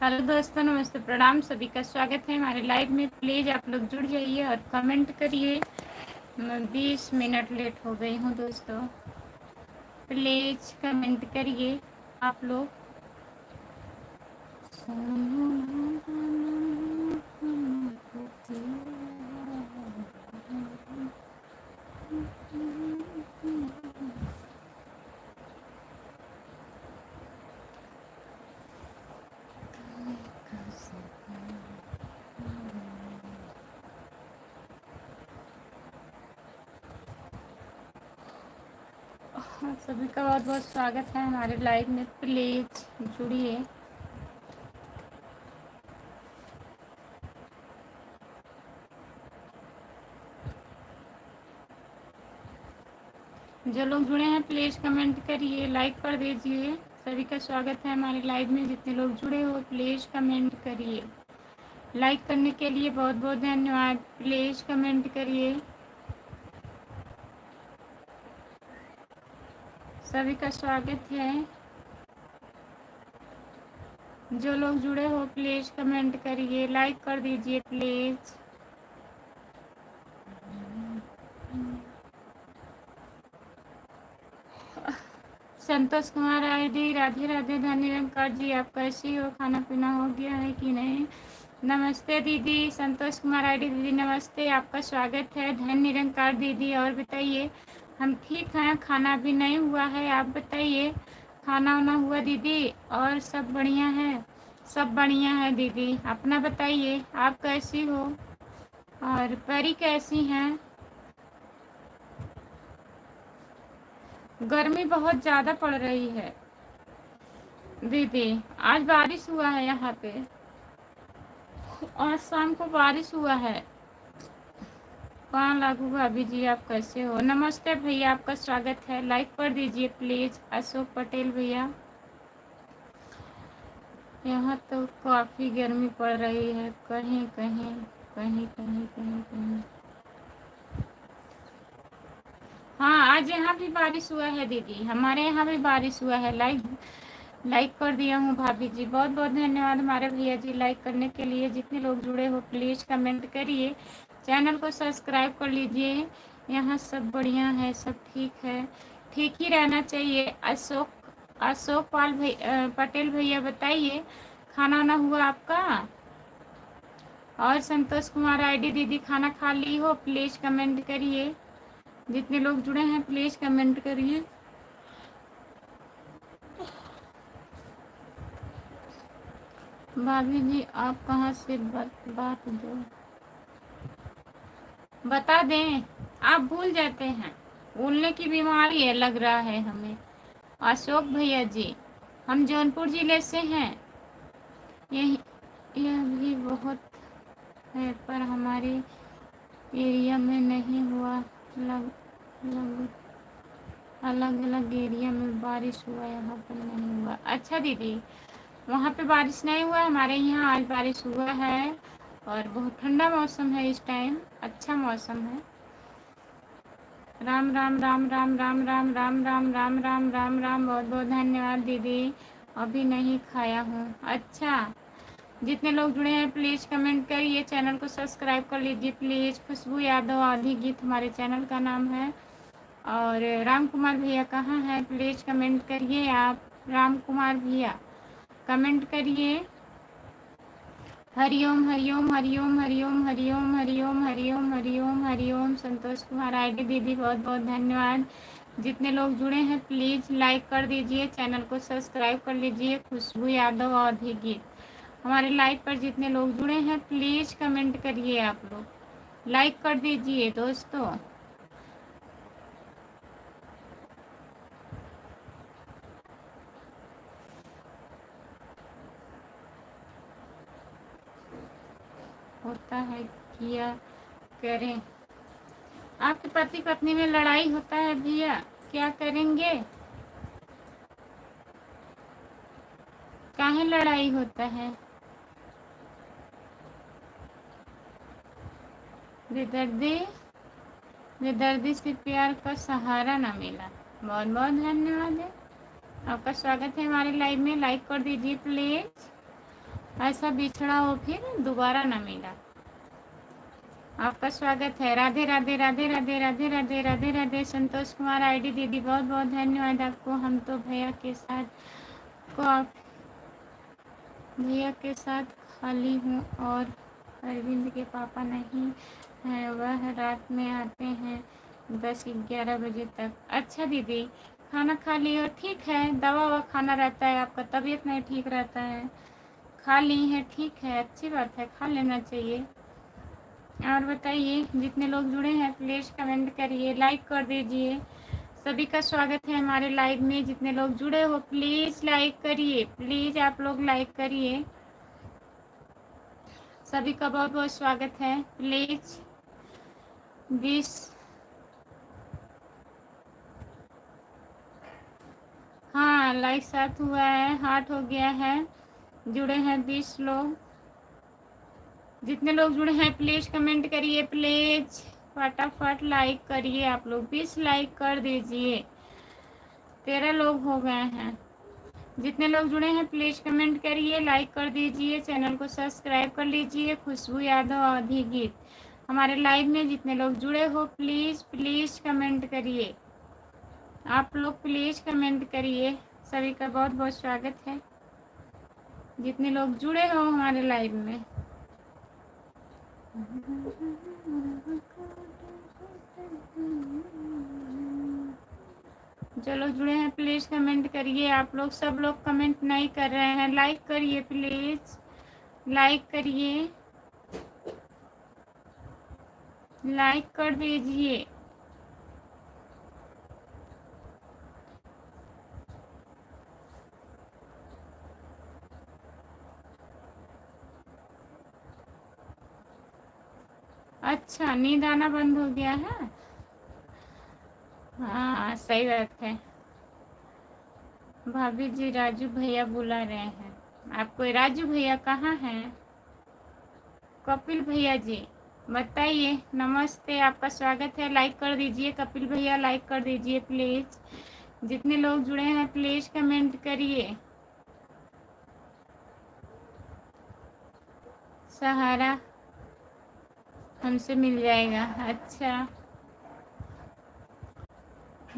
Hello दोस्तों, नमस्ते, प्रणाम। सभी का स्वागत है हमारे लाइव में। प्लीज़ आप लोग जुड़ जाइए और कमेंट करिए। मैं 20 मिनट लेट हो गई हूँ दोस्तों। प्लीज़ कमेंट करिए आप लोग। सभी का बहुत बहुत स्वागत है हमारे लाइव में। प्लीज़ जुड़िए। जो लोग जुड़े हैं प्लीज़ कमेंट करिए, लाइक कर दीजिए। सभी का स्वागत है हमारे लाइव में। जितने लोग जुड़े हो प्लीज़ कमेंट करिए। लाइक करने के लिए बहुत बहुत धन्यवाद। प्लीज़ कमेंट करिए। सभी का स्वागत है। जो लोग जुड़े हो प्लीज़ कमेंट करिए, लाइक कर दीजिए प्लीज़। संतोष कुमार आईडी, राधे राधे। धन निरंकार जी, आप कैसी हो? खाना पीना हो गया है कि नहीं? नमस्ते दीदी। संतोष कुमार आईडी दीदी नमस्ते, आपका स्वागत है। धन निरंकार दीदी, और बताइए। हम ठीक हैं, खाना भी नहीं हुआ है। आप बताइए, खाना वाना हुआ दीदी? और सब बढ़िया है? सब बढ़िया है दीदी, अपना बताइए, आप कैसी हो? और परी कैसी हैं? गर्मी बहुत ज़्यादा पड़ रही है दीदी। आज बारिश हुआ है यहाँ पे, आज शाम को बारिश हुआ है। कहाँ लागू भाभी जी, आप कैसे हो? नमस्ते भैया, आपका स्वागत है। लाइक कर दीजिए प्लीज़। अशोक पटेल भैया, यहाँ तो काफ़ी गर्मी पड़ रही है। कहीं कहीं कहीं कहीं कहीं कहीं। हाँ, आज यहाँ भी बारिश हुआ है दीदी, हमारे यहाँ भी बारिश हुआ है। लाइक कर दिया हूँ भाभी जी, बहुत बहुत धन्यवाद हमारे भैया जी लाइक करने के लिए। जितने लोग जुड़े हो प्लीज़ कमेंट करिए, चैनल को सब्सक्राइब कर लीजिए। यहाँ सब बढ़िया है, सब ठीक है, ठीक ही रहना चाहिए। अशोक पटेल भैया बताइए, खाना वाना हुआ आपका? और संतोष कुमार आईडी दीदी, खाना खा ली हो? प्लीज़ कमेंट करिए। जितने लोग जुड़े हैं प्लीज़ कमेंट करिए। भाभी जी, आप कहाँ से बात दो बता दें? आप भूल जाते हैं, भूलने की बीमारी है लग रहा है हमें। अशोक भैया जी, हम जौनपुर जिले से हैं। यही यह भी बहुत है, पर हमारे एरिया में नहीं हुआ। लग, लग, अलग अलग एरिया में बारिश हुआ, यहाँ पर नहीं हुआ। अच्छा दीदी, वहाँ पे बारिश नहीं हुआ, हमारे यहाँ आज बारिश हुआ है। और बहुत ठंडा मौसम है इस टाइम, अच्छा मौसम है। राम राम राम राम राम राम राम राम राम राम राम राम, बहुत बहुत धन्यवाद दीदी। अभी नहीं खाया हूँ। अच्छा, जितने लोग जुड़े हैं प्लीज़ कमेंट करिए, चैनल को सब्सक्राइब कर लीजिए प्लीज़। खुशबू यादव आधी गीत हमारे चैनल का नाम है। और राम कुमार भैया कहाँ हैं? प्लीज़ कमेंट करिए आप। राम कुमार भैया कमेंट करिए। हरिओम हरिओम हरिओम हरिओम हरिओम हरिओम हरिओम हरिओम हरिओम। संतोष कुमार आईडी दीदी, बहुत बहुत धन्यवाद। जितने लोग जुड़े हैं प्लीज़ लाइक कर दीजिए, चैनल को सब्सक्राइब कर लीजिए। खुशबू यादव आधी गीत हमारे लाइव पर जितने लोग जुड़े हैं प्लीज़ कमेंट करिए। आप लोग लाइक कर दीजिए दोस्तों। होता है, किया करें। आपके पति पत्नी में लड़ाई होता है भैया, क्या करेंगे? काहे लड़ाई होता है? बेदर्दी बेदर्दी से प्यार का सहारा ना मिला। बहुत बहुत धन्यवाद है, आपका स्वागत है हमारे लाइव में। लाइक कर दीजिए प्लीज़। ऐसा बिछड़ा हो फिर दोबारा न मिला। आपका स्वागत है। राधे राधे राधे राधे राधे राधे राधे राधे। संतोष कुमार आईडी दीदी बहुत बहुत धन्यवाद आपको। हम तो भैया के साथ को आप भैया के साथ खाली हूँ और अरविंद के पापा नहीं हैं, वह रात में आते हैं 10-11 बजे तक। अच्छा दीदी, खाना खा ली हो? ठीक है, दवा ववा खाना रहता है, आपका तबीयत नहीं ठीक रहता है, खा ली है, ठीक है, अच्छी बात है, खा लेना चाहिए। और बताइए, जितने लोग जुड़े हैं प्लीज़ कमेंट करिए, लाइक कर दीजिए। सभी का स्वागत है हमारे लाइव में। जितने लोग जुड़े हो प्लीज़ लाइक करिए, प्लीज़ आप लोग लाइक करिए। सभी का बहुत बहुत स्वागत है। प्लीज़ 20 हाँ लाइक 7 हुआ है, हार्ट हो गया है, जुड़े हैं 20 लोग। जितने लोग जुड़े हैं प्लीज़ कमेंट करिए, प्लीज़ फटाफट लाइक करिए। आप लोग 20 लाइक कर दीजिए। 13 लोग हो गए हैं। जितने लोग जुड़े हैं प्लीज़ कमेंट करिए, लाइक कर दीजिए, चैनल को सब्सक्राइब कर लीजिए। खुशबू यादव आधी गीत हमारे लाइव में जितने लोग जुड़े हो प्लीज़ प्लीज़ कमेंट करिए। आप लोग प्लीज़ कमेंट करिए। सभी का बहुत बहुत स्वागत है, जितने लोग जुड़े हो हमारे लाइव में। जो लोग जुड़े हैं प्लीज़ कमेंट करिए। आप लोग सब लोग कमेंट नहीं कर रहे हैं, लाइक करिए, प्लीज़ लाइक करिए, लाइक कर दीजिए। अच्छा, नींद आना बंद हो गया है? हाँ सही बात है। भाभी जी राजू भैया बुला रहे हैं आपको। राजू भैया कहाँ हैं? कपिल भैया जी बताइए। नमस्ते, आपका स्वागत है। लाइक कर दीजिए कपिल भैया, लाइक कर दीजिए प्लीज़। जितने लोग जुड़े हैं प्लीज़ कमेंट करिए। सहारा हमसे मिल जाएगा। अच्छा,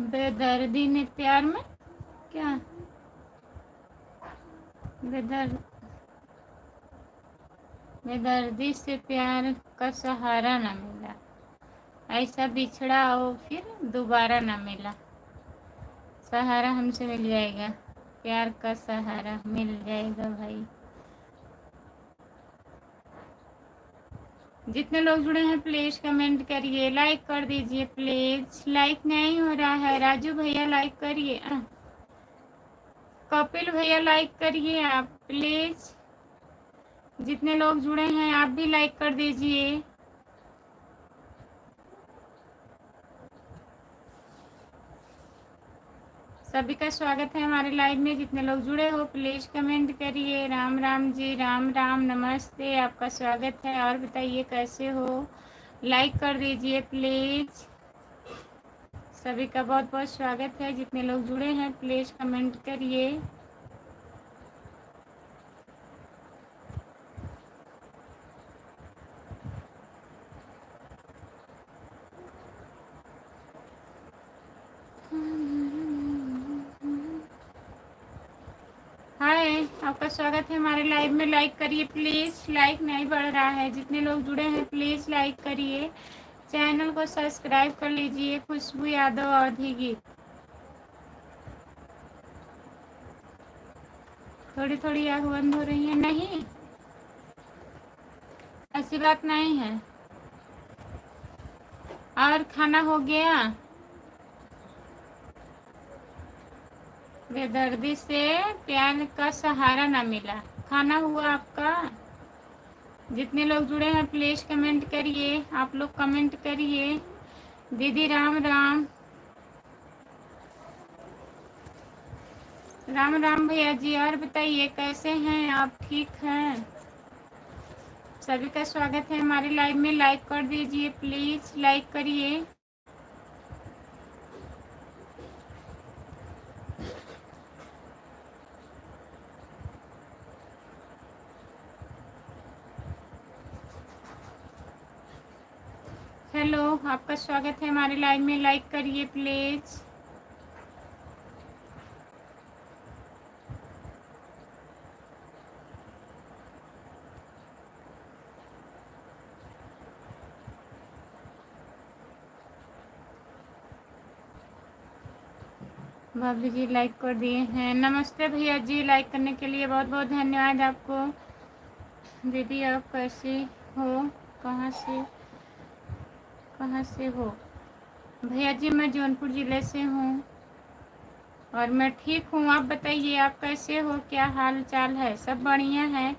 बेदर्दी ने प्यार में क्या? बेदर्द बेदर्दी से प्यार का सहारा न मिला, ऐसा बिछड़ा हो फिर दोबारा न मिला। सहारा हमसे मिल जाएगा, प्यार का सहारा मिल जाएगा भाई। जितने लोग जुड़े हैं प्लीज़ कमेंट करिए, लाइक कर दीजिए प्लीज़। लाइक नहीं हो रहा है। राजू भैया लाइक करिए, कपिल भैया लाइक करिए आप प्लीज़। जितने लोग जुड़े हैं आप भी लाइक कर दीजिए। सभी का स्वागत है हमारे लाइव में। जितने लोग जुड़े हो प्लीज़ कमेंट करिए। राम राम जी, राम राम, नमस्ते, आपका स्वागत है। और बताइए कैसे हो? लाइक कर दीजिए प्लीज़। सभी का बहुत बहुत स्वागत है। जितने लोग जुड़े हैं प्लीज़ कमेंट करिए। हाय, आपका स्वागत है हमारे लाइव में। लाइक करिए प्लीज़, लाइक नहीं बढ़ रहा है। जितने लोग जुड़े हैं प्लीज़ लाइक करिए, चैनल को सब्सक्राइब कर लीजिए। खुशबू यादव आधी गीत। थोड़ी थोड़ी आँख बंद हो रही है? नहीं, ऐसी बात नहीं है। और खाना हो गया? बेदर्दी से प्यार का सहारा ना मिला, खाना हुआ आपका? जितने लोग जुड़े हैं प्लीज़ कमेंट करिए। आप लोग कमेंट करिए। दीदी राम राम, राम राम भैया जी। और बताइए कैसे हैं आप? ठीक हैं? सभी का स्वागत है हमारे लाइव में। लाइक कर दीजिए प्लीज़, लाइक करिए। हेलो, आपका स्वागत है हमारे लाइव में। लाइक करिए प्लीज। भाभी जी लाइक कर दिए हैं। नमस्ते भैया जी, लाइक करने के लिए बहुत बहुत धन्यवाद आपको। दीदी आप कैसे हो, कहाँ से हो? भैया जी मैं जौनपुर ज़िले से हूँ और मैं ठीक हूँ। आप बताइए आप कैसे हो, क्या हाल चाल है? सब बढ़िया है।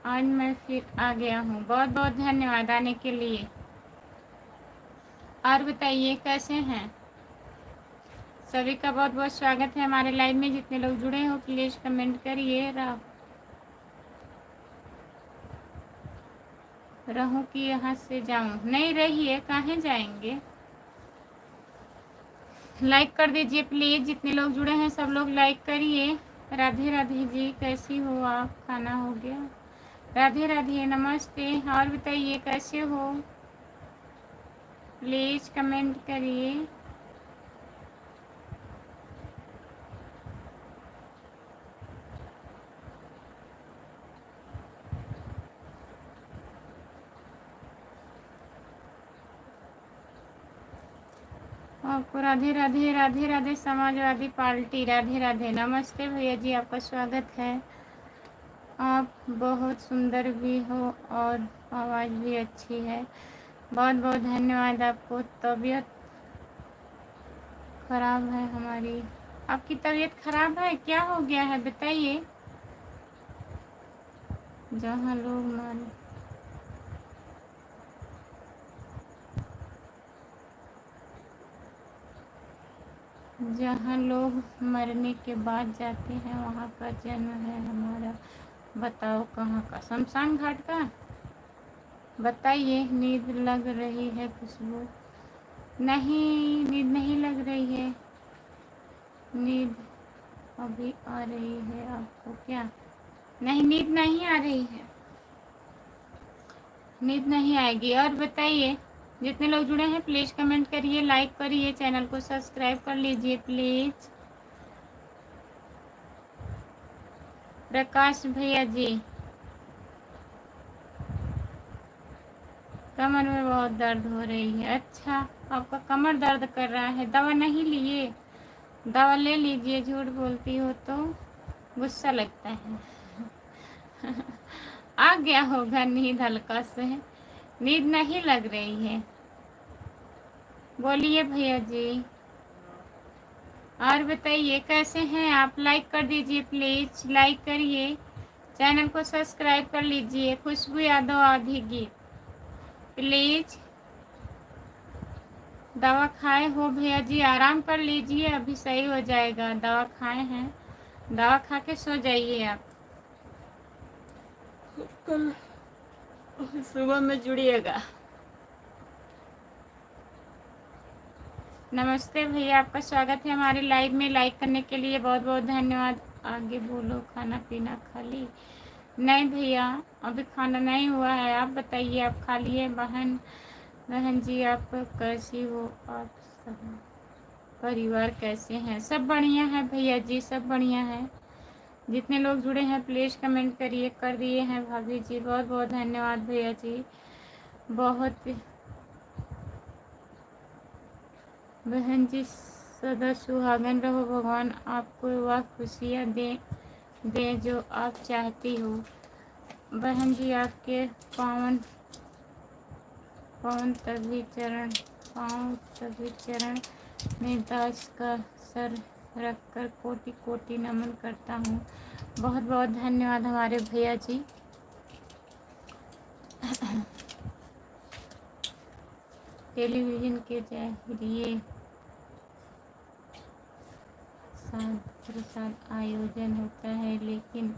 आज मैं फिर आ गया हूँ। बहुत बहुत धन्यवाद आने के लिए। और बताइए कैसे हैं? सभी का बहुत बहुत स्वागत है हमारे लाइव में। जितने लोग जुड़े हो प्लीज़ कमेंट करिए। रहूं कि यहाँ से जाऊं? नहीं रहिए, कहाँ जाएंगे? लाइक कर दीजिए प्लीज़। जितने लोग जुड़े हैं सब लोग लाइक करिए। राधे राधे जी, कैसी हो आप? खाना हो गया? राधे राधे, नमस्ते। और बताइए कैसे हो? प्लीज़ कमेंट करिए। आपको राधे राधे। राधे राधे समाजवादी पार्टी, राधे राधे। नमस्ते भैया जी, आपका स्वागत है। आप बहुत सुंदर भी हो और आवाज़ भी अच्छी है। बहुत बहुत धन्यवाद आपको। तबीयत खराब है हमारी। आपकी तबीयत खराब है? क्या हो गया है बताइए। जहाँ लोग मारे जहाँ लोग मरने के बाद जाते हैं वहाँ का जन्म है हमारा। बताओ कहाँ का? शमशान घाट का। बताइए। नींद लग रही है खुशबू? नहीं, नींद नहीं लग रही है। नींद अभी आ रही है आपको क्या? नहीं, नींद नहीं आ रही है। नींद नहीं आएगी। और बताइए जितने लोग जुड़े हैं प्लीज़ कमेंट करिए, लाइक करिए, चैनल को सब्सक्राइब कर लीजिए प्लीज़। प्रकाश भैया जी, कमर में बहुत दर्द हो रही है। अच्छा, आपका कमर दर्द कर रहा है? दवा नहीं लिए? दवा ले लीजिए। झूठ बोलती हो तो गुस्सा लगता है। आ गया होगा नींद हल्का से। नींद नहीं लग रही है? बोलिए भैया जी। और बताइए कैसे हैं आप? लाइक कर दीजिए प्लीज़, लाइक करिए, चैनल को सब्सक्राइब कर लीजिए। खुशबू यादव आधी गीत प्लीज़। दवा खाए हो भैया जी? आराम कर लीजिए, अभी सही हो जाएगा। दवा खाए हैं? दवा खा के सो जाइए आप। कल सुबह में जुड़िएगा। नमस्ते भैया, आपका स्वागत है हमारे लाइव में। लाइक करने के लिए बहुत बहुत धन्यवाद। आगे बोलो। खाना पीना खा ली? नहीं भैया, अभी खाना नहीं हुआ है। आप बताइए, आप खा लिए? बहन जी आप कैसी हो? आप सब परिवार कैसे हैं? सब बढ़िया है भैया जी, सब बढ़िया है। जितने लोग जुड़े हैं प्लीज़ कमेंट करिए। कर दिए हैं भाभी जी, बहुत बहुत धन्यवाद भैया जी। बहुत बहन जी सदा सुहागन रहो, भगवान आपको वह खुशियाँ दे जो आप चाहती हो। बहन जी आपके पावन पावन तभी चरण में दास का सर रखकर कोटि कोटि नमन करता हूँ। बहुत बहुत धन्यवाद हमारे भैया जी। टेलीविज़न के जरिए प्रसाद आयोजन होता है, लेकिन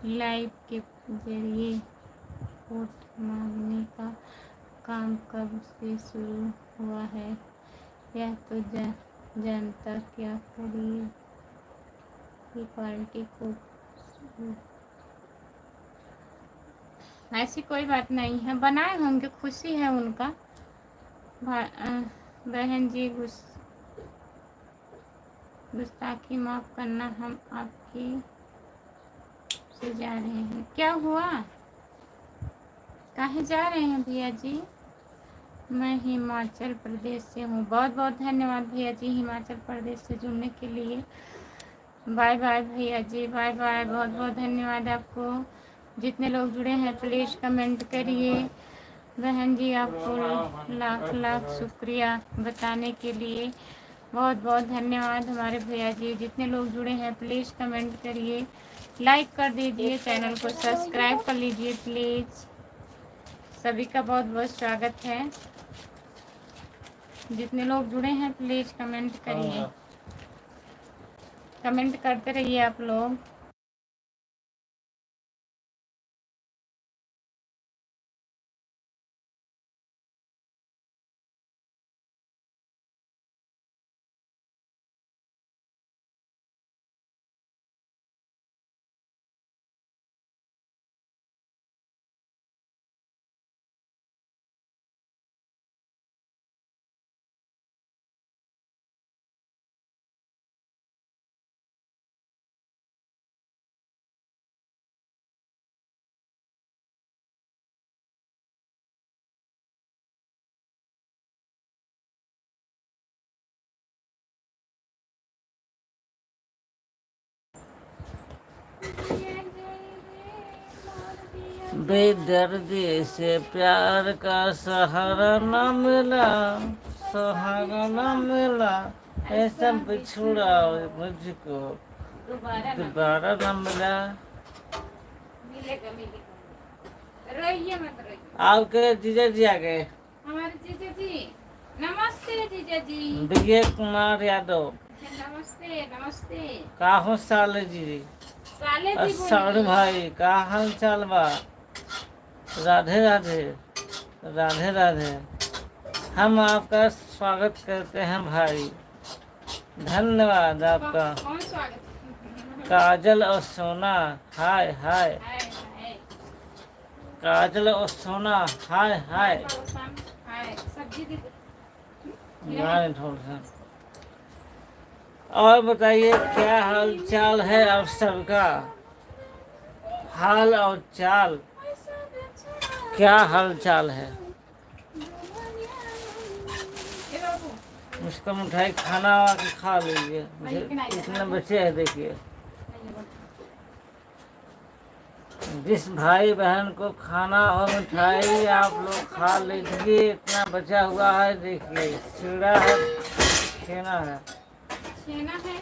लाइव के जरिए वोट मांगने का काम कब से शुरू हुआ है? यह तो जनता क्या करिए कि पार्टी को। ऐसी कोई बात नहीं है, बनाए होंगे, खुशी है उनका। बहन जी गुस्ताखी माफ करना, हम आपकी से जा रहे हैं। क्या हुआ, कहाँ जा रहे हैं भैया जी? मैं हिमाचल प्रदेश से हूँ। बहुत बहुत धन्यवाद भैया जी हिमाचल प्रदेश से जुड़ने के लिए। बाय बाय भैया जी, बाय बाय। बहुत बहुत धन्यवाद आपको। जितने लोग जुड़े हैं प्लीज़ कमेंट करिए। बहन जी आपको लाख लाख शुक्रिया बताने के लिए। बहुत बहुत धन्यवाद हमारे भैया जी। जितने लोग जुड़े हैं प्लीज़ कमेंट करिए, लाइक कर दीजिए, चैनल को सब्सक्राइब कर लीजिए प्लीज़। सभी का बहुत बहुत स्वागत है। जितने लोग जुड़े हैं प्लीज़ कमेंट करिए, कमेंट करते रहिए आप लोग। बेदर्दी से प्यार का सहारा न मिला, सहारा न मिला, ऐसा बिछुड़ा मुझको दोबारा न मिला। मिलेगा मिलेगा, रोइए मत रोइए। आपके जीजा जी आ गए। हमारे जीजा जी, नमस्ते जीजा जी। विजय कुमार यादव, नमस्ते नमस्ते। का हो साले जी? साले जी साड़ू बोलिए। भाई का हाल चाल बा? राधे राधे, राधे राधे। हम आपका स्वागत करते हैं भाई, धन्यवाद आपका। कौन स्वागत? काजल और सोना, हाय हाय। हाय हाय काजल और सोना, हाय हाय। हाय। सब्जी दे दो। गाने थोड़ा सा और बताइए क्या हाल चाल है आप सबका? हाल और चाल, क्या हाल चाल है? ए बाबू, उसका मिठाई खाना आके खा लीजिए, कितने बच्चे हैं देखिए। जिस भाई बहन को खाना हो मिठाई आप लोग खा लीजिए, इतना बचा हुआ है देखिए। सीढ़ा है, छेना है, छेना है,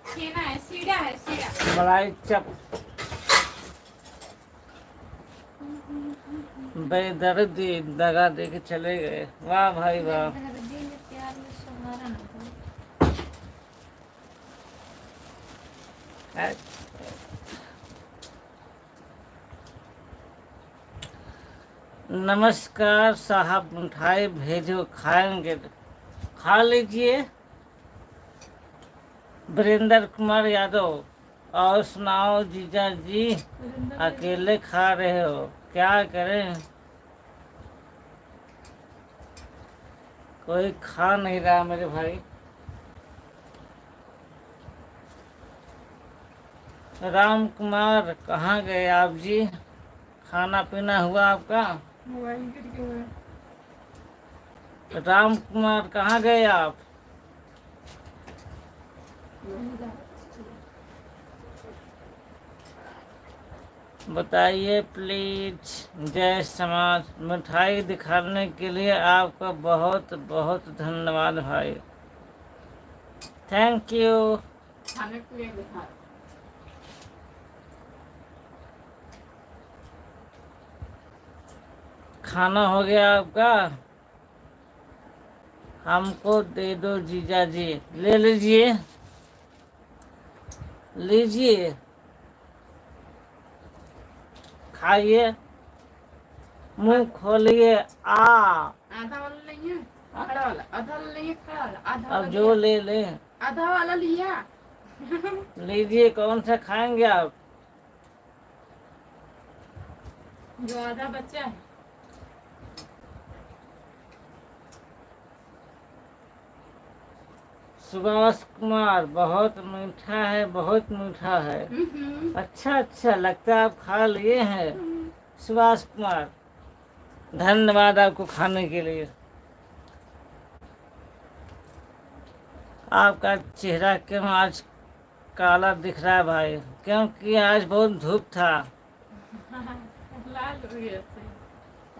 छेना है, सीढ़ा है, सीढ़ा। मलाई चप। बेदर्दी दगा दे के चले गए, वाह भाई वाह। नमस्कार साहब, मिठाई भेजो खाएंगे, खा लीजिए। वीरेंद्र कुमार यादव, और सुनाओ जीजा जी, अकेले खा रहे हो, क्या करें? कोई खा नहीं रहा मेरे भाई। राम कुमार कहाँ गए आप जी? खाना पीना हुआ आपका? राम कुमार कहाँ गए आप? बताइए प्लीज। जय समाज, मिठाई दिखाने के लिए आपका बहुत बहुत धन्यवाद भाई, थैंक यू। खाने के लिए दिखा। खाना हो गया आपका? हमको दे दो जीजा जी। ले लीजिए, लीजिए, खाइए, मुंह खोलिए। आधा वाला नहीं है, खड़ा वाला। आधा वाला नहीं है, खड़ा वाला। आधा अब वाला जो लिया। ले ले, आधा वाला लिया। लीजिए। कौन सा खाएंगे आप? जो आधा बच्चा है। सुभाष कुमार बहुत मीठा है, बहुत मीठा है। अच्छा अच्छा, लगता है आप खा लिए हैं सुभाष कुमार। धन्यवाद आपको खाने के लिए। आपका चेहरा क्यों आज काला दिख रहा है भाई? क्योंकि आज बहुत धूप था।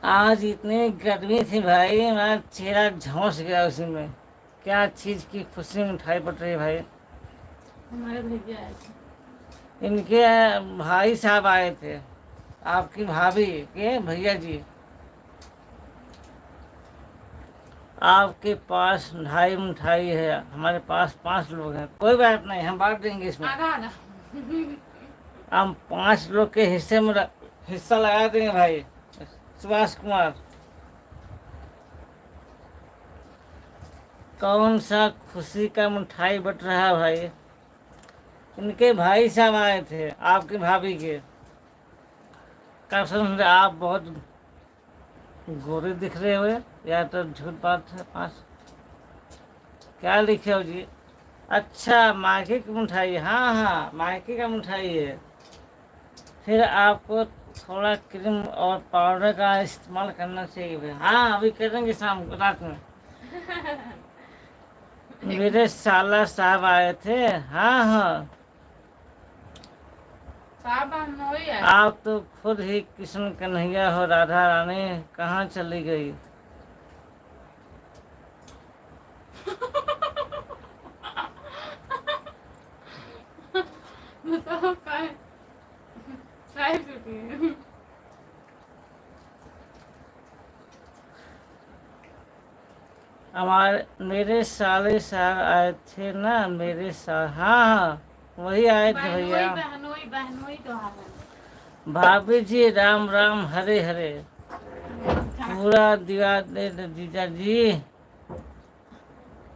आज इतनी गर्मी थी भाई, मेरा चेहरा झोंस गया उसी में। क्या चीज की खुशी में उठाई पड़ रही है भाई। हमारे भैया आए थे। इनके भाई साहब आए थे, आपकी भाभी के भैया जी। आपके पास 2.5 मिठाई है, हमारे पास 5 लोग हैं। कोई बात नहीं, हम बांट देंगे इसमें। आधा हम 5 लोग के हिस्से में हिस्सा लगा देंगे भाई। सुभाष कुमार, कौन सा खुशी का मिठाई बट रहा है भाई? इनके भाई साहब आए थे, आपकी भाभी के। कसम से आप बहुत गोरे दिख रहे हुए, या तो झूठ बात है। 5 क्या लिखे हो जी? अच्छा, मायके की मिठाई। हाँ हाँ, मायके का मिठाई है। फिर आपको थोड़ा क्रीम और पाउडर का इस्तेमाल करना चाहिए भाई। हाँ, अभी करेंगे शाम को, रात में। मेरे साला साहब आए थे। हाँ हाँ, आप तो खुद ही कृष्ण कन्हैया हो। राधा रानी कहाँ चली गई? हमारे मेरे साले साहब आए थे ना, मेरे साल। हाँ हाँ, वही आए थे भैया। बहनोई तो हाल भाभी जी राम राम, हरे हरे। पूरा दिवा दे दे जीजा जी।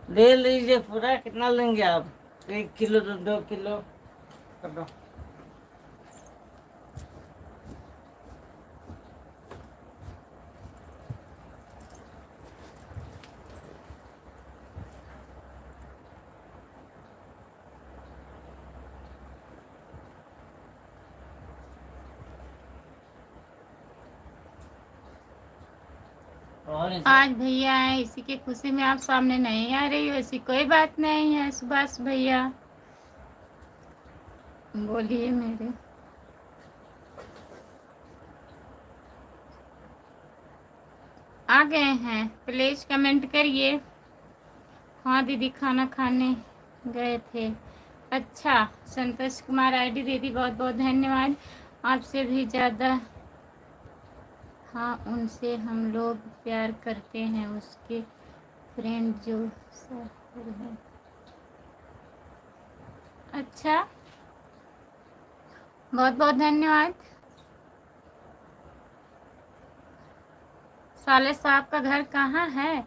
ले लीजिए पूरा। कितना लेंगे आप? 1 किलो, 2 किलो कर दो। आज भैया है, इसी की खुशी में आप सामने नहीं आ रही हो, ऐसी कोई बात नहीं है। सुभाष भैया बोलिए मेरे। आ गए हैं, प्लीज कमेंट करिए। हाँ दीदी, खाना खाने गए थे। अच्छा, संतोष कुमार आईडी दीदी बहुत बहुत धन्यवाद। आपसे भी ज़्यादा हाँ उनसे हम लोग प्यार करते हैं, उसके फ्रेंड जो सफर है। अच्छा, बहुत बहुत धन्यवाद। साले साहब का घर कहाँ है?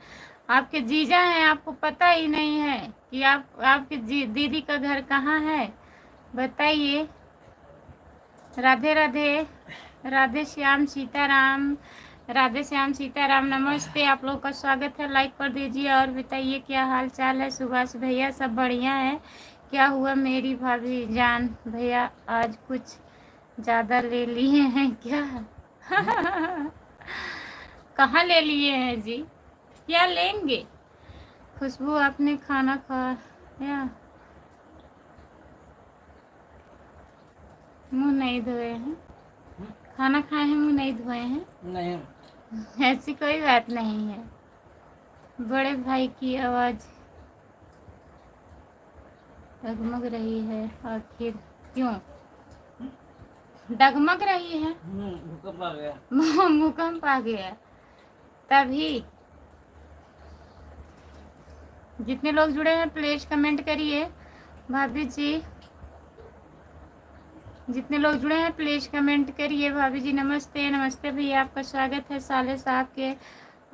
आपके जीजा हैं, आपको पता ही नहीं है कि आपके दीदी का घर कहाँ है? बताइए। राधे राधे, राधे श्याम सीताराम, राधे श्याम सीताराम, नमस्ते। आप लोग का स्वागत है, लाइक कर दीजिए और बताइए क्या हाल चाल है। सुभाष भैया सब बढ़िया है? क्या हुआ मेरी भाभी जान? भैया आज कुछ ज़्यादा ले लिए हैं क्या? कहाँ ले लिए हैं जी? क्या लेंगे? खुशबू आपने खाना खाया? मुंह नहीं धोए हैं? खाना खाए हैं, मुंह नहीं धोए हैं? नहीं, ऐसी कोई बात नहीं है। बड़े भाई की आवाज डगमग रही है, आखिर क्यों डगमग रही है? भूकंप आ गया। भूकंप आ गया तभी। जितने लोग जुड़े हैं प्लीज कमेंट करिए। भाभी जी, जितने लोग जुड़े हैं प्लीज कमेंट करिए। भाभी जी नमस्ते। नमस्ते भैया, आपका स्वागत है। साले साहब के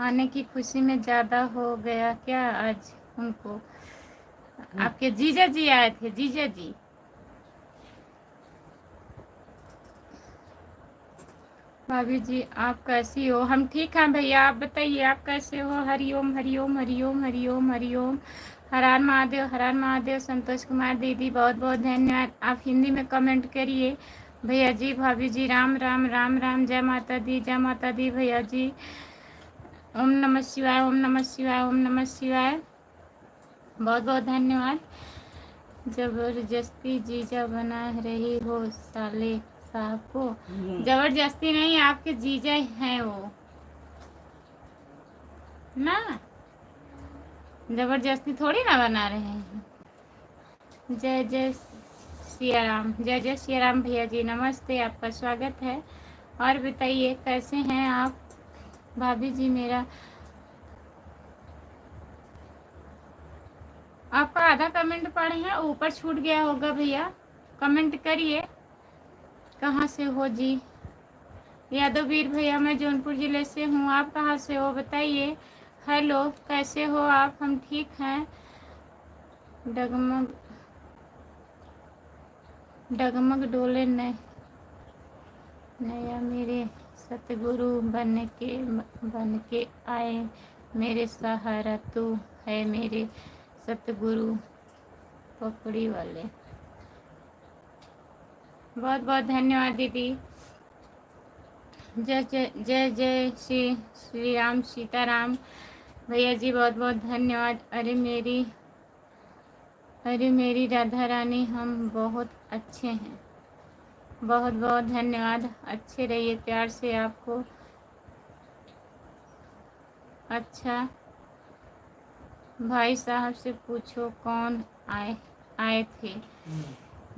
आने की खुशी में ज़्यादा हो गया क्या आज उनको? आपके जीजा जी आए थे, जीजा जी। भाभी जी आप कैसी हो? हम ठीक हैं भैया, आप बताइए आप कैसे हो? हरिओम हरिओम हरिओम हरिओम हरिओम हर हर महादेव। संतोष कुमार दीदी बहुत बहुत धन्यवाद। आप हिंदी में कमेंट करिए। भैया जी, भाभी जी, राम राम राम राम, जय माता दी, जय माता दी भैया जी। ओम नमः शिवाय, ओम नमः शिवाय, ओम नमः शिवाय। बहुत बहुत धन्यवाद। जबरदस्ती जीजा बना रही हो साले साहब को। जबरदस्ती नहीं, आपके जीजा हैं वो ना, जबरदस्ती थोड़ी ना बना रहे हैं। जय जय सिया राम, जय जय सिया राम भैया जी, नमस्ते, आपका स्वागत है। और बताइए कैसे हैं आप भाभी जी। मेरा आपका आधा कमेंट पढ़े हैं, ऊपर छूट गया होगा भैया, कमेंट करिए। कहाँ से हो जी? यादव वीर भैया, मैं जौनपुर जिले से हूँ। आप कहाँ से हो बताइए। हेलो, कैसे हो आप? हम ठीक हैं। डगमग डगमग डोले नया मेरे सतगुरु बन के आए मेरे सहारा, तू है मेरे सतगुरु पकड़ी वाले। बहुत बहुत धन्यवाद दीदी। जय जय जय जय श्री राम सीताराम भैया जी, बहुत बहुत धन्यवाद। अरे मेरी राधा रानी, हम बहुत अच्छे हैं। बहुत बहुत धन्यवाद। अच्छे रहिए, प्यार से आपको। अच्छा, भाई साहब से पूछो कौन आए थे।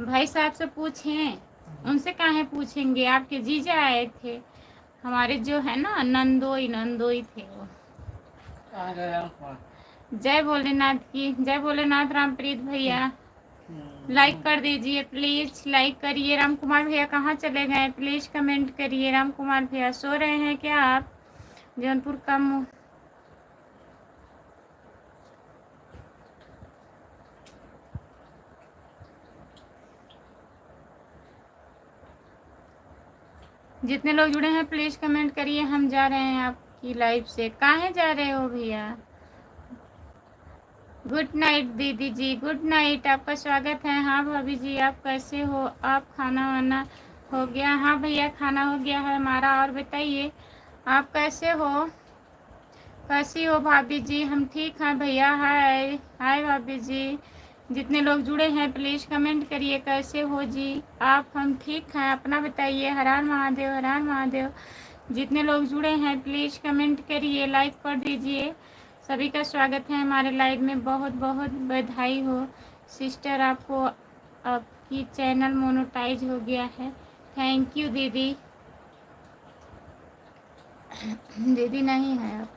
भाई साहब से पूछें, उनसे काहे पूछेंगे? आपके जीजा आए थे हमारे, जो है ना, नंदोई थे वो। जय भोलेनाथ की, जय भोलेनाथ। रामप्रीत भैया लाइक कर दीजिए प्लीज, लाइक करिए। राम कुमार भैया कहाँ चले गए? प्लीज कमेंट करिए। राम कुमार भैया सो रहे हैं क्या आप? जौनपुर का जितने लोग जुड़े हैं प्लीज कमेंट करिए। हम जा रहे हैं आपकी लाइव से। कहाँ जा रहे हो भैया? गुड नाइट दीदी जी, गुड नाइट, आपका स्वागत है। हाँ भाभी जी, आप कैसे हो? आप खाना वाना हो गया? हाँ भैया, खाना हो गया है हमारा। और बताइए आप कैसे हो? कैसी हो भाभी जी? हम ठीक हैं भैया। हाय हाय भाभी जी। जितने लोग जुड़े हैं प्लीज़ कमेंट करिए, कैसे हो जी आप? हम ठीक हैं, अपना बताइए। हर हर महादेव, हर हर महादेव। जितने लोग जुड़े हैं प्लीज़ कमेंट करिए, लाइक कर दीजिए। सभी का स्वागत है हमारे लाइव में। बहुत बहुत बधाई हो सिस्टर, आपको आपकी चैनल मोनेटाइज हो गया है। थैंक यू दीदी। दीदी नहीं है आप।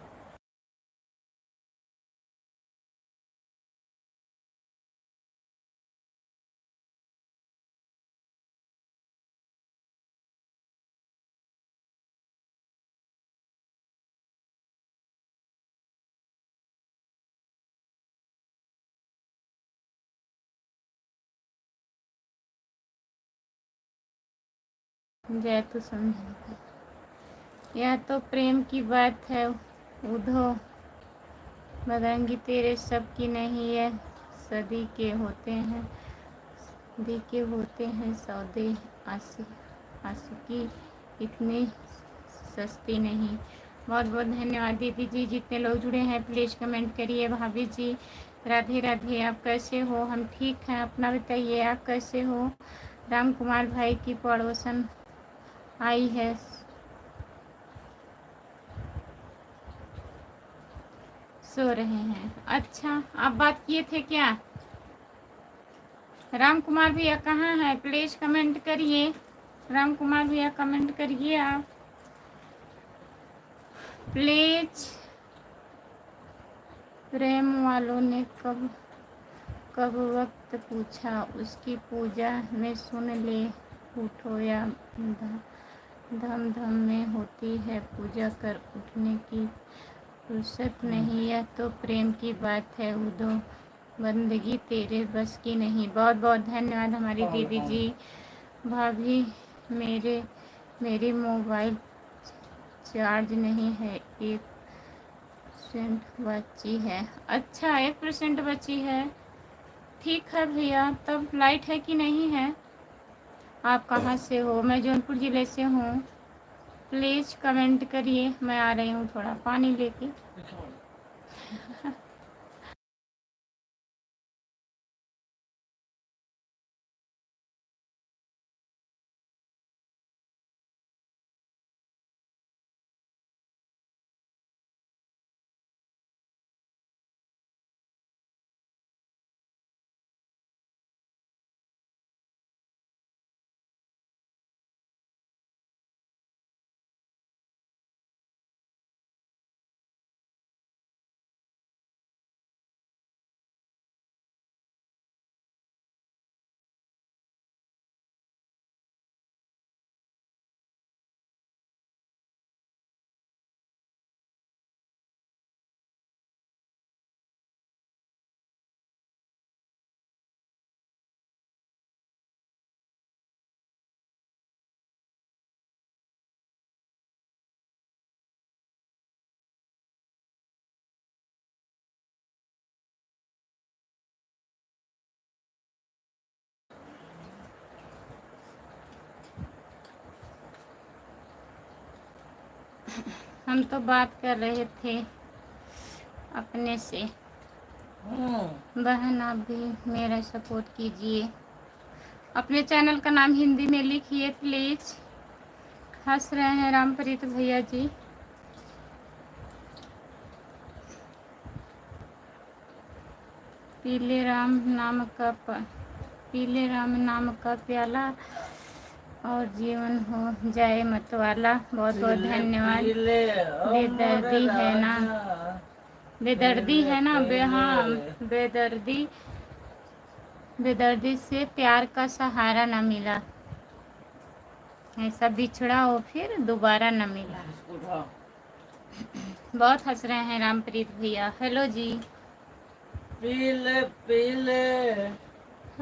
जय तो समझ, यह तो प्रेम की बात है। उधो बदंगी तेरे सब की नहीं है। सदी के होते हैं, सदी के होते हैं सौदे। आशिकी इतनी सस्ती नहीं। बहुत बहुत धन्यवाद दीदी जी। जितने लोग जुड़े हैं प्लीज़ कमेंट करिए। भाभी जी राधे राधे, आप कैसे हो? हम ठीक हैं, अपना बताइए आप कैसे हो? राम कुमार भाई की पड़ोसन आई है, सो रहे हैं। अच्छा, आप बात किए थे क्या? राम कुमार भैया कहाँ है? प्लीज कमेंट करिए। राम कुमार भैया कमेंट करिए आप प्लीज। प्रेम वालों ने कब कब वक्त पूछा, उसकी पूजा में सुन ले। उठो या धम धम में होती है पूजा, कर उठने की फुर्सत नहीं। यह तो प्रेम की बात है, उदो बंदगी तेरे बस की नहीं। बहुत बहुत धन्यवाद हमारी दीदी जी। भाभी मेरी मोबाइल चार्ज नहीं है, एक 1% बची है। अच्छा, 1% बची है। ठीक है भैया, तब लाइट है कि नहीं है? आप कहाँ से हो? मैं जौनपुर ज़िले से हूँ। प्लीज़ कमेंट करिए। मैं आ रही हूँ थोड़ा पानी लेके। हम तो बात कर रहे थे अपने से। बहन, आप भी मेरा सपोर्ट कीजिए। अपने चैनल का नाम हिंदी में लिखिए प्लीज़। हंस रहे हैं रामप्रीत भैया जी। पीले राम नाम का प्याला और जीवन हो जाए मतवाला। बहुत बहुत धन्यवाद। बेदर्दी है ना, बेदर्दी है ना हाँ, बेदर्दी से प्यार का सहारा न मिला। ऐसा बिछड़ा हो फिर दोबारा न मिला। बहुत हंस रहे हैं रामप्रीत भैया। हेलो जी। पीले पीले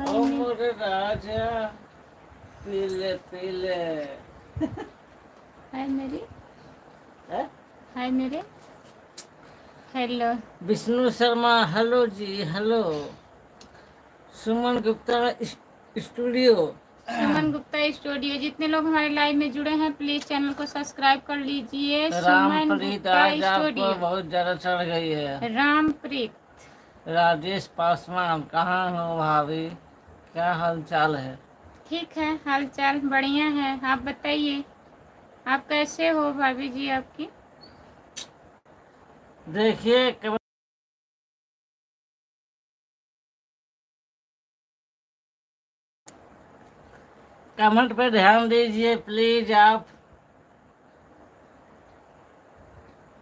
ओ मोरे राजा, पीले पीले। हाय मेरी, है? हाय मेरे। हेलो विष्णु शर्मा, हेलो जी, hello. Suman Gupta studio, Suman Gupta studio. जितने लोग हमारे लाइव में जुड़े हैं प्लीज चैनल को सब्सक्राइब कर लीजिए। सुमन रामप्रीत गुप्ता आज आपको स्टूडियो। बहुत ज्यादा चढ़ गई है। रामप्रीत, राजेश पासवान, कहाँ हो भाभी, क्या हाल चाल है? ठीक है, हाल चाल बढ़िया है। आप बताइए, आप कैसे हो भाभी जी आपकी? देखिए कमेंट पे ध्यान दीजिए प्लीज। आप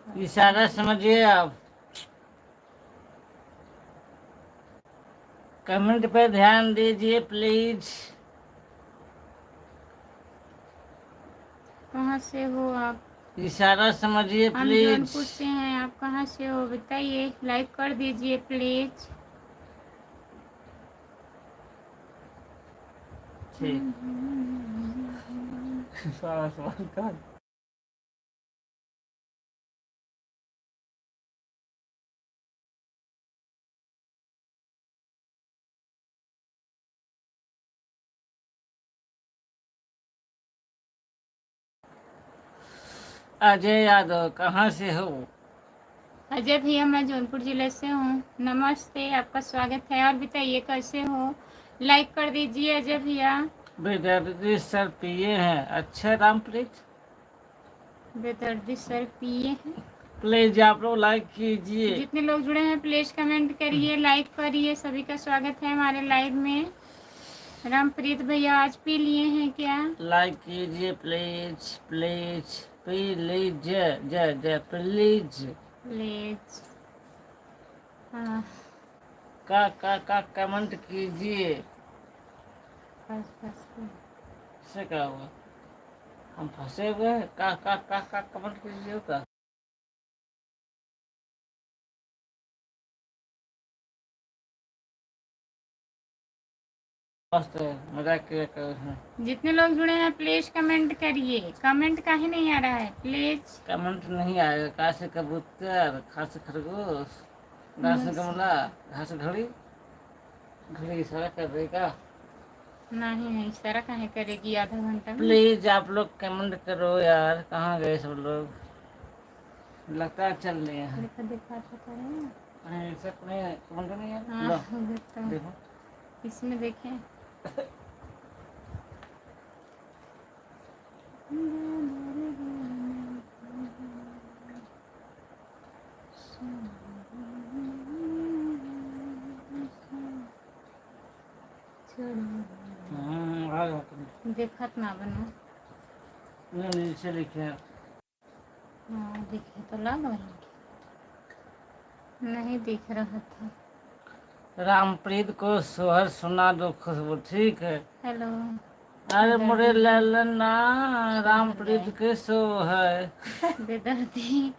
इशारा समझिए। आप कमेंट पे ध्यान दीजिए प्लीज। कहाँ से हो आप? इशारा समझिए हम प्लीज। जौनपुर से हैं। आप कहाँ से हो बताइए, लाइक कर दीजिए प्लीज। ठीक। सारा सवाल का अजय यादव, कहाँ से हो? अजय भैया, मैं जौनपुर जिले से हूँ। नमस्ते, आपका स्वागत है। और बताइए कैसे हो? लाइक कर दीजिए अजय भैया। बेदर्दी सर पिए हैं। अच्छा रामप्रीत, बेदर्दी सर पिए हैं। प्लीज आप लोग लाइक कीजिए। जितने लोग जुड़े हैं प्लीज कमेंट करिए, लाइक करिए। सभी का स्वागत है हमारे लाइव में। रामप्रीत भैया आज पी लिए हैं क्या? लाइक कीजिए प्लीज प्लीज प्लीज, जय जय जय प्लीज। प्लीज हाँ, का कमेंट कीजिए। बस बस। इससे क्या हुआ? हम फंसे हुए हैं। का कमेंट कीजिए का। मस्त है, मजाक किया करो उसमें। जितने लोग जुड़े हैं प्लीज कमेंट करिए। कमेंट काहे नहीं आ रहा है प्लीज? कमेंट नहीं आएगा। का से कबूतर, खा से खरगोश, गा से गमला, घा से घड़ी, घड़ी इशारा कर देगा। नहीं इशारा काहे करेगी आधा घंटा में? प्लीज आप लोग कमेंट करो यार, कहाँ गए सब लोग? लगता है चल रहे हैं। देखो दिखा तो करें। नहीं सब नहीं है, कमेंट नहीं है। हाँ लो देखता हूँ। देखो इसमें देखें। आ जाओ तुम। देखत ना बनो। नहीं, नीचे लिखे हैं। हाँ दिखे तो लग रही। नहीं दिख रहा था। रामप्रीत को सोहर सुना दो खुशबू, ठीक है। हेलो। अरे मोरे बेदर्दी ललना, सोहर रामप्रीत गाए। के सोहर। बेदर्दी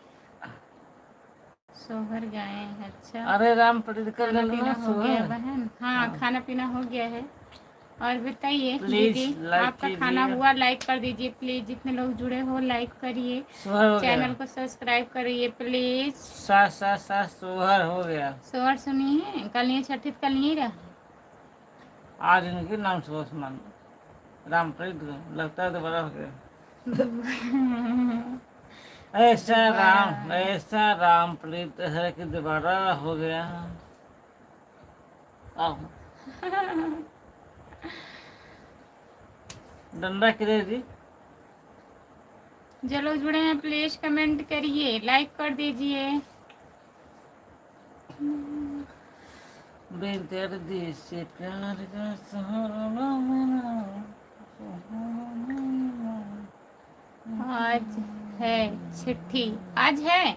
सोहर गाए। अच्छा अरे रामप्रीत का खाना ललना पीना हो गया सोहर। बहन? हाँ हाँ। खाना पीना हो गया है। और बताइए प्लीज दीदी, लाइक आपका खाना कीजिए। हुआ? लाइक कर दीजिए प्लीज। जितने लोग जुड़े हो लाइक करिए। सोहर हो गया। चैनल को सब्सक्राइब करिए प्लीज। सा सा सा सोहर हो गया। सोहर सुनी है? कल नहीं छठी कल नहीं रहा। आज इनके नाम सोहर सुना दो। रामप्रीत को लगता है दोबारा हो गया। दोबारा ऐसा रामप्रीत है कि दोबारा हो गया। आओ डंडा किधर जी? जो लोग जुड़े हैं प्लीज कमेंट करिए, लाइक कर दीजिए। बेदर्दी से प्यार का सहारा मिला। आज है छठी। आज है।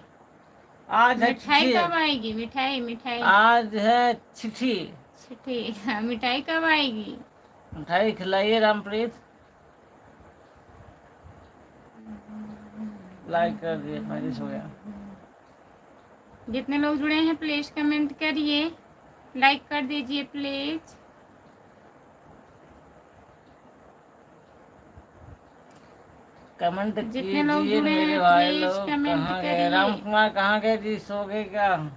आज है मिठाई चिट्ठी। कब आएगी? मिठाई मिठाई। आज है चिट्ठी। छठी हाँ, मिठाई कब आएगी? मिठाई खिलाइए रामप्रीत। लाइक कर दिए, मैरिज हो गया। जितने लोग जुड़े हैं प्लीज कमेंट करिए, लाइक कर दीजिए प्लीज। कमेंट जितने लोग कीजिए जुड़े मेरे हैं भाई प्लीज लोग। कमेंट कहाँ गए करिए। राम कुमार? कहाँ गए जी? सो गए क्या?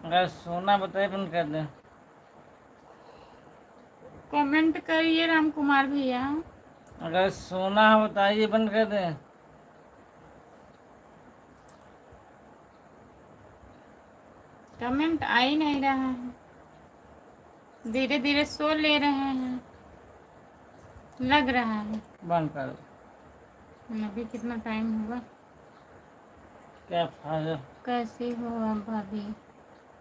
अगर सोना बताइए, बंद कर दें। कमेंट करिए राम कुमार भैया। अगर सोना है बताइए, बंद कर दें। कमेंट आ ही नहीं रहा है। धीरे धीरे सो ले रहे हैं लग रहा है। बंद कर दो। अभी कितना टाइम हुआ? क्या फायदा? कैसी हो आप भाभी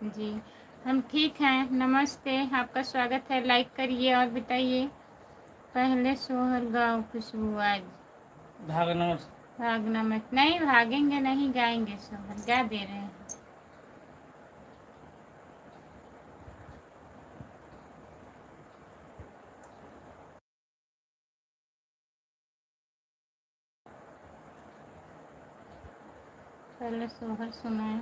जी? हम ठीक हैं, नमस्ते, आपका स्वागत है। लाइक करिए और बताइए। पहले सोहर गाओ खुशबू। आज भागना मत। भागना मत। नहीं भागेंगे नहीं, गाएंगे सोहर। गा दे रहे हैं। पहले सोहर सुनाए।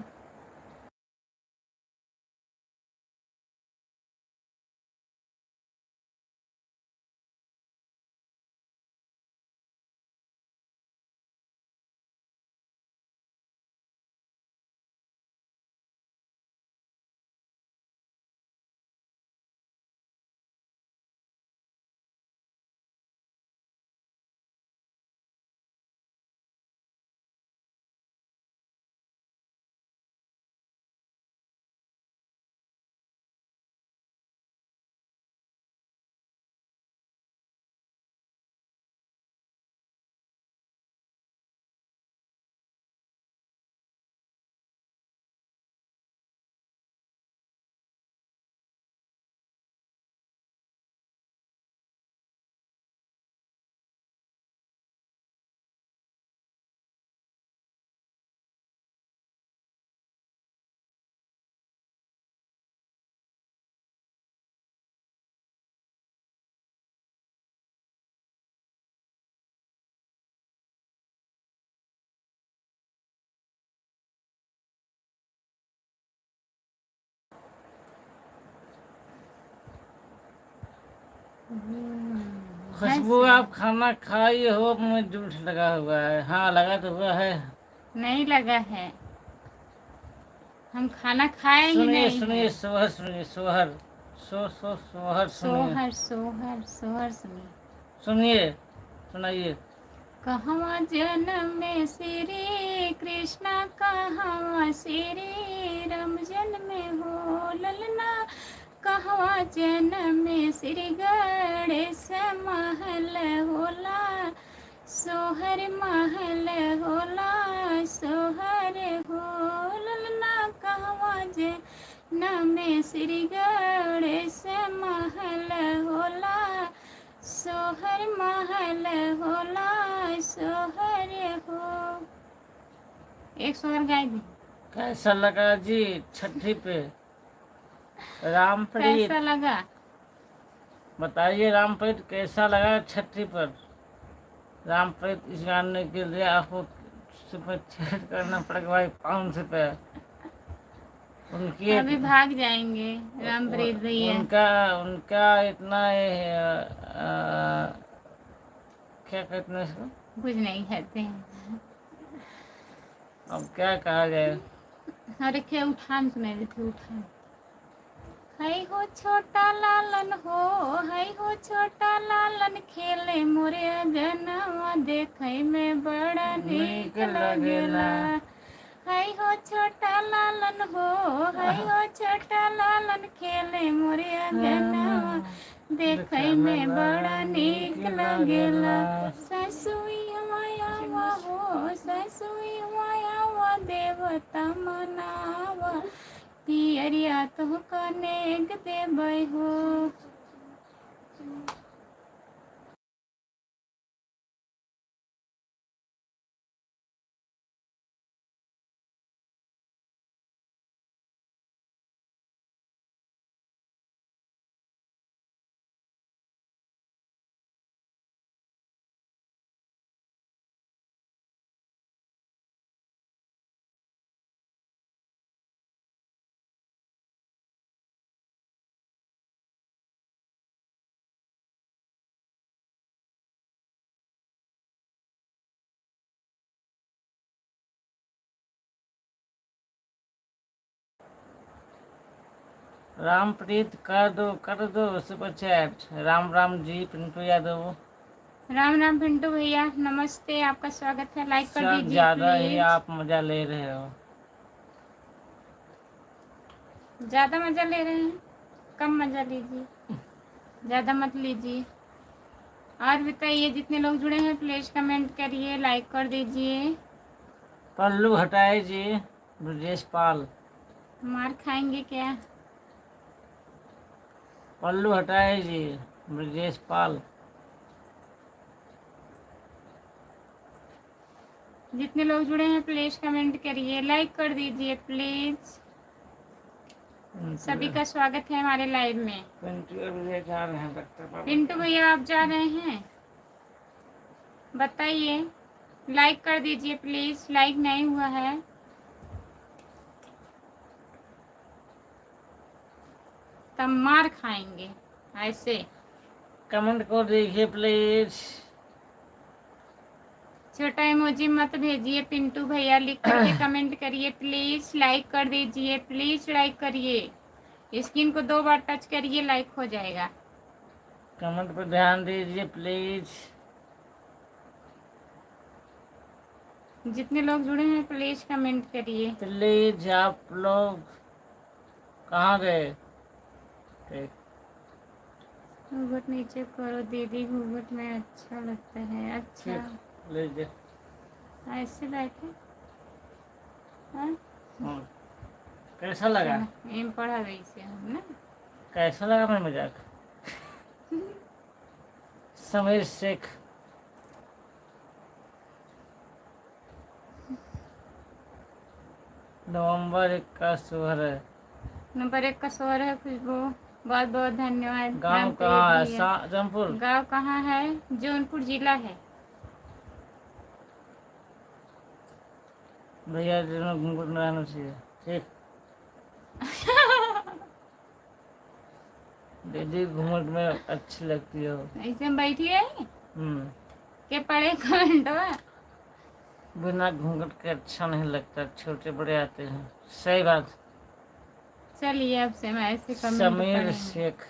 खुशबू आप खाना खाई हो, मुझे झूठ लगा हुआ है। हाँ लगा तो हुआ है। नहीं लगा है, हम खाना खाए ही सुनिए नहीं सुनिए है। सोहर सुनिए, सोहर सोहर सुनिए, सोहर सोहर सोहर सुनिए। सुनिए सुनाइए। कहवा जन्म में श्री कृष्ण, कहवा श्री राम जन्म हो ललना। कहवा जन्म में श्री गणेश महल होला, सोहर महल होला, सोहर हो ललना। कहवा जन्म में श्री गणेश महल होला, सोहर महल होला, सोहर हो। एक सोहर गाय दी। कैसा लगा जी छठी पे रामप्रीत? कैसा लगा? बताइए रामप्रीत कैसा लगा छठी पर? रामप्रीत इस गाने के लिए आपको सुपर चैट करना पड़ेगा भाई, 500 रुपये। उनकी अभी भाग जाएंगे रामप्रीत भैया। उनका उनका इतना क्या कहते हैं इसको? कुछ नहीं कहते हैं। अब क्या कहा जाए। अरे क्या उठान सुनाई देते, उठान। है हो छोटा लालन हो, है हो छोटा लालन, खेले मोरे अगनवा, देखे में बड़ा नीक लगेला। है हो छोटा लालन हो, है हो छोटा लालन, खेले मोरे अगनवा, देखे में बड़ा नीक लगेला। ससुई मायावा हो, ससुई मायावा, देवता मनावा, पियरिया तो कनेक देबै हो। रामप्रीत कर दो सुपर चैट। राम राम जी पिंटू यादव। राम राम पिंटू भैया, नमस्ते, आपका स्वागत है। लाइक कर सब दीजिए ज्यादा ही प्लीज। आप मजा ले रहे हो। ज़्यादा मज़ा ले रहे हैं, कम मज़ा लीजिए, ज़्यादा मत लीजिए। और बताइए, जितने लोग जुड़े हैं प्लीज कमेंट करिए, लाइक कर दीजिए। पल्लू हटाए जी, ब्रजेश पाल। मार खाएंगे क्या? पल्लू हटाए जी, ब्रजेश पाल। जितने लोग जुड़े हैं प्लीज कमेंट करिए, लाइक कर दीजिए प्लीज। सभी का स्वागत है हमारे लाइव में। पिंटू अभी जा रहे हैं डॉक्टर बाबा। पिंटू भैया आप जा रहे हैं? बताइए, लाइक कर दीजिए प्लीज, लाइक नहीं हुआ है। तब मार खाएंगे ऐसे। कमेंट को देखिए प्लीज। छोटा इमोजी मत भेजिए पिंटू भैया, लिख करके कमेंट करिए प्लीज, लाइक कर दीजिए प्लीज, लाइक करिए। स्क्रीन को 2 बार टच करिए, लाइक हो जाएगा। कमेंट पर ध्यान दीजिए प्लीज। जितने लोग जुड़े हैं प्लीज कमेंट करिए। प्लीज आप लोग कहाँ गए? ठीक, घूंघट नीचे करो दीदी, घूंघट में अच्छा लगता है। अच्छा ठीक लीजिए। ऐसे बैठे। हाँ? कैसा लगा? एम पढ़ा गई से हम ना। कैसा लगा मेरा मजाक? समीर शेख। नवंबर 1 का सोहर है। नंबर 1 का सोहर है खुशबू, बहुत बहुत धन्यवाद। गाँव कहाँ है? जौनपुर। गाँव कहाँ है? जौनपुर जिला है। भैया घूंघट में रहना चाहिए। ठीक दीदी घूंघट में अच्छी लगती हो। ऐसे हम बैठी रही हम्म, के पढ़े कमेंट बिना घूंघट के अच्छा नहीं लगता, छोटे बड़े आते हैं। सही बात। चलिए अब से मैं ऐसे कमेंट समीर पढ़ेंगे। शेख,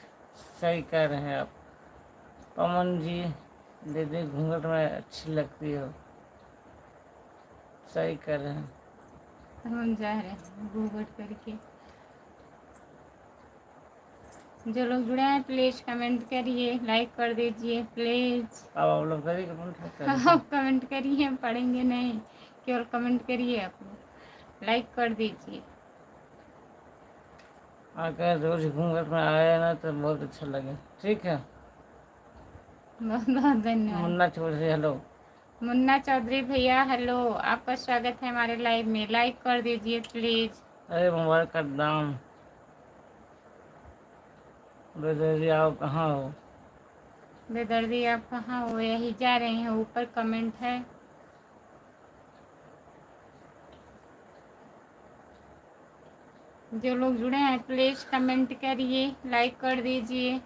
सही कह रहे हैं आप। पवन जी, दीदी घूंघट में अच्छी लगती हो, सही कह रहे हैं। हम जा रहे हैं घूंघट करके। जो लोग जुड़े हैं प्लीज कमेंट करिए, लाइक कर दीजिए प्लीज। अब आप लोग करिए कमेंट आप कमेंट करिए, पढ़ेंगे नहीं, केवल कमेंट करिए, आप लोग लाइक कर दीजिए। अगर रोज घूंघट में आए ना तो बहुत अच्छा लगे। ठीक है। बहुत बहुत धन्यवाद। मुन्ना चौधरी, हेलो। मुन्ना चौधरी भैया हेलो, आपका स्वागत है हमारे लाइव में, लाइक कर दीजिए प्लीज। अरे मोबाइल का दाम, बेदर्दी आप कहाँ हो? बेदर्दी आप कहाँ हो? यही जा रहे हैं, ऊपर कमेंट है। जो लोग जुड़े हैं प्लीज कमेंट करिए, लाइक कर दीजिए।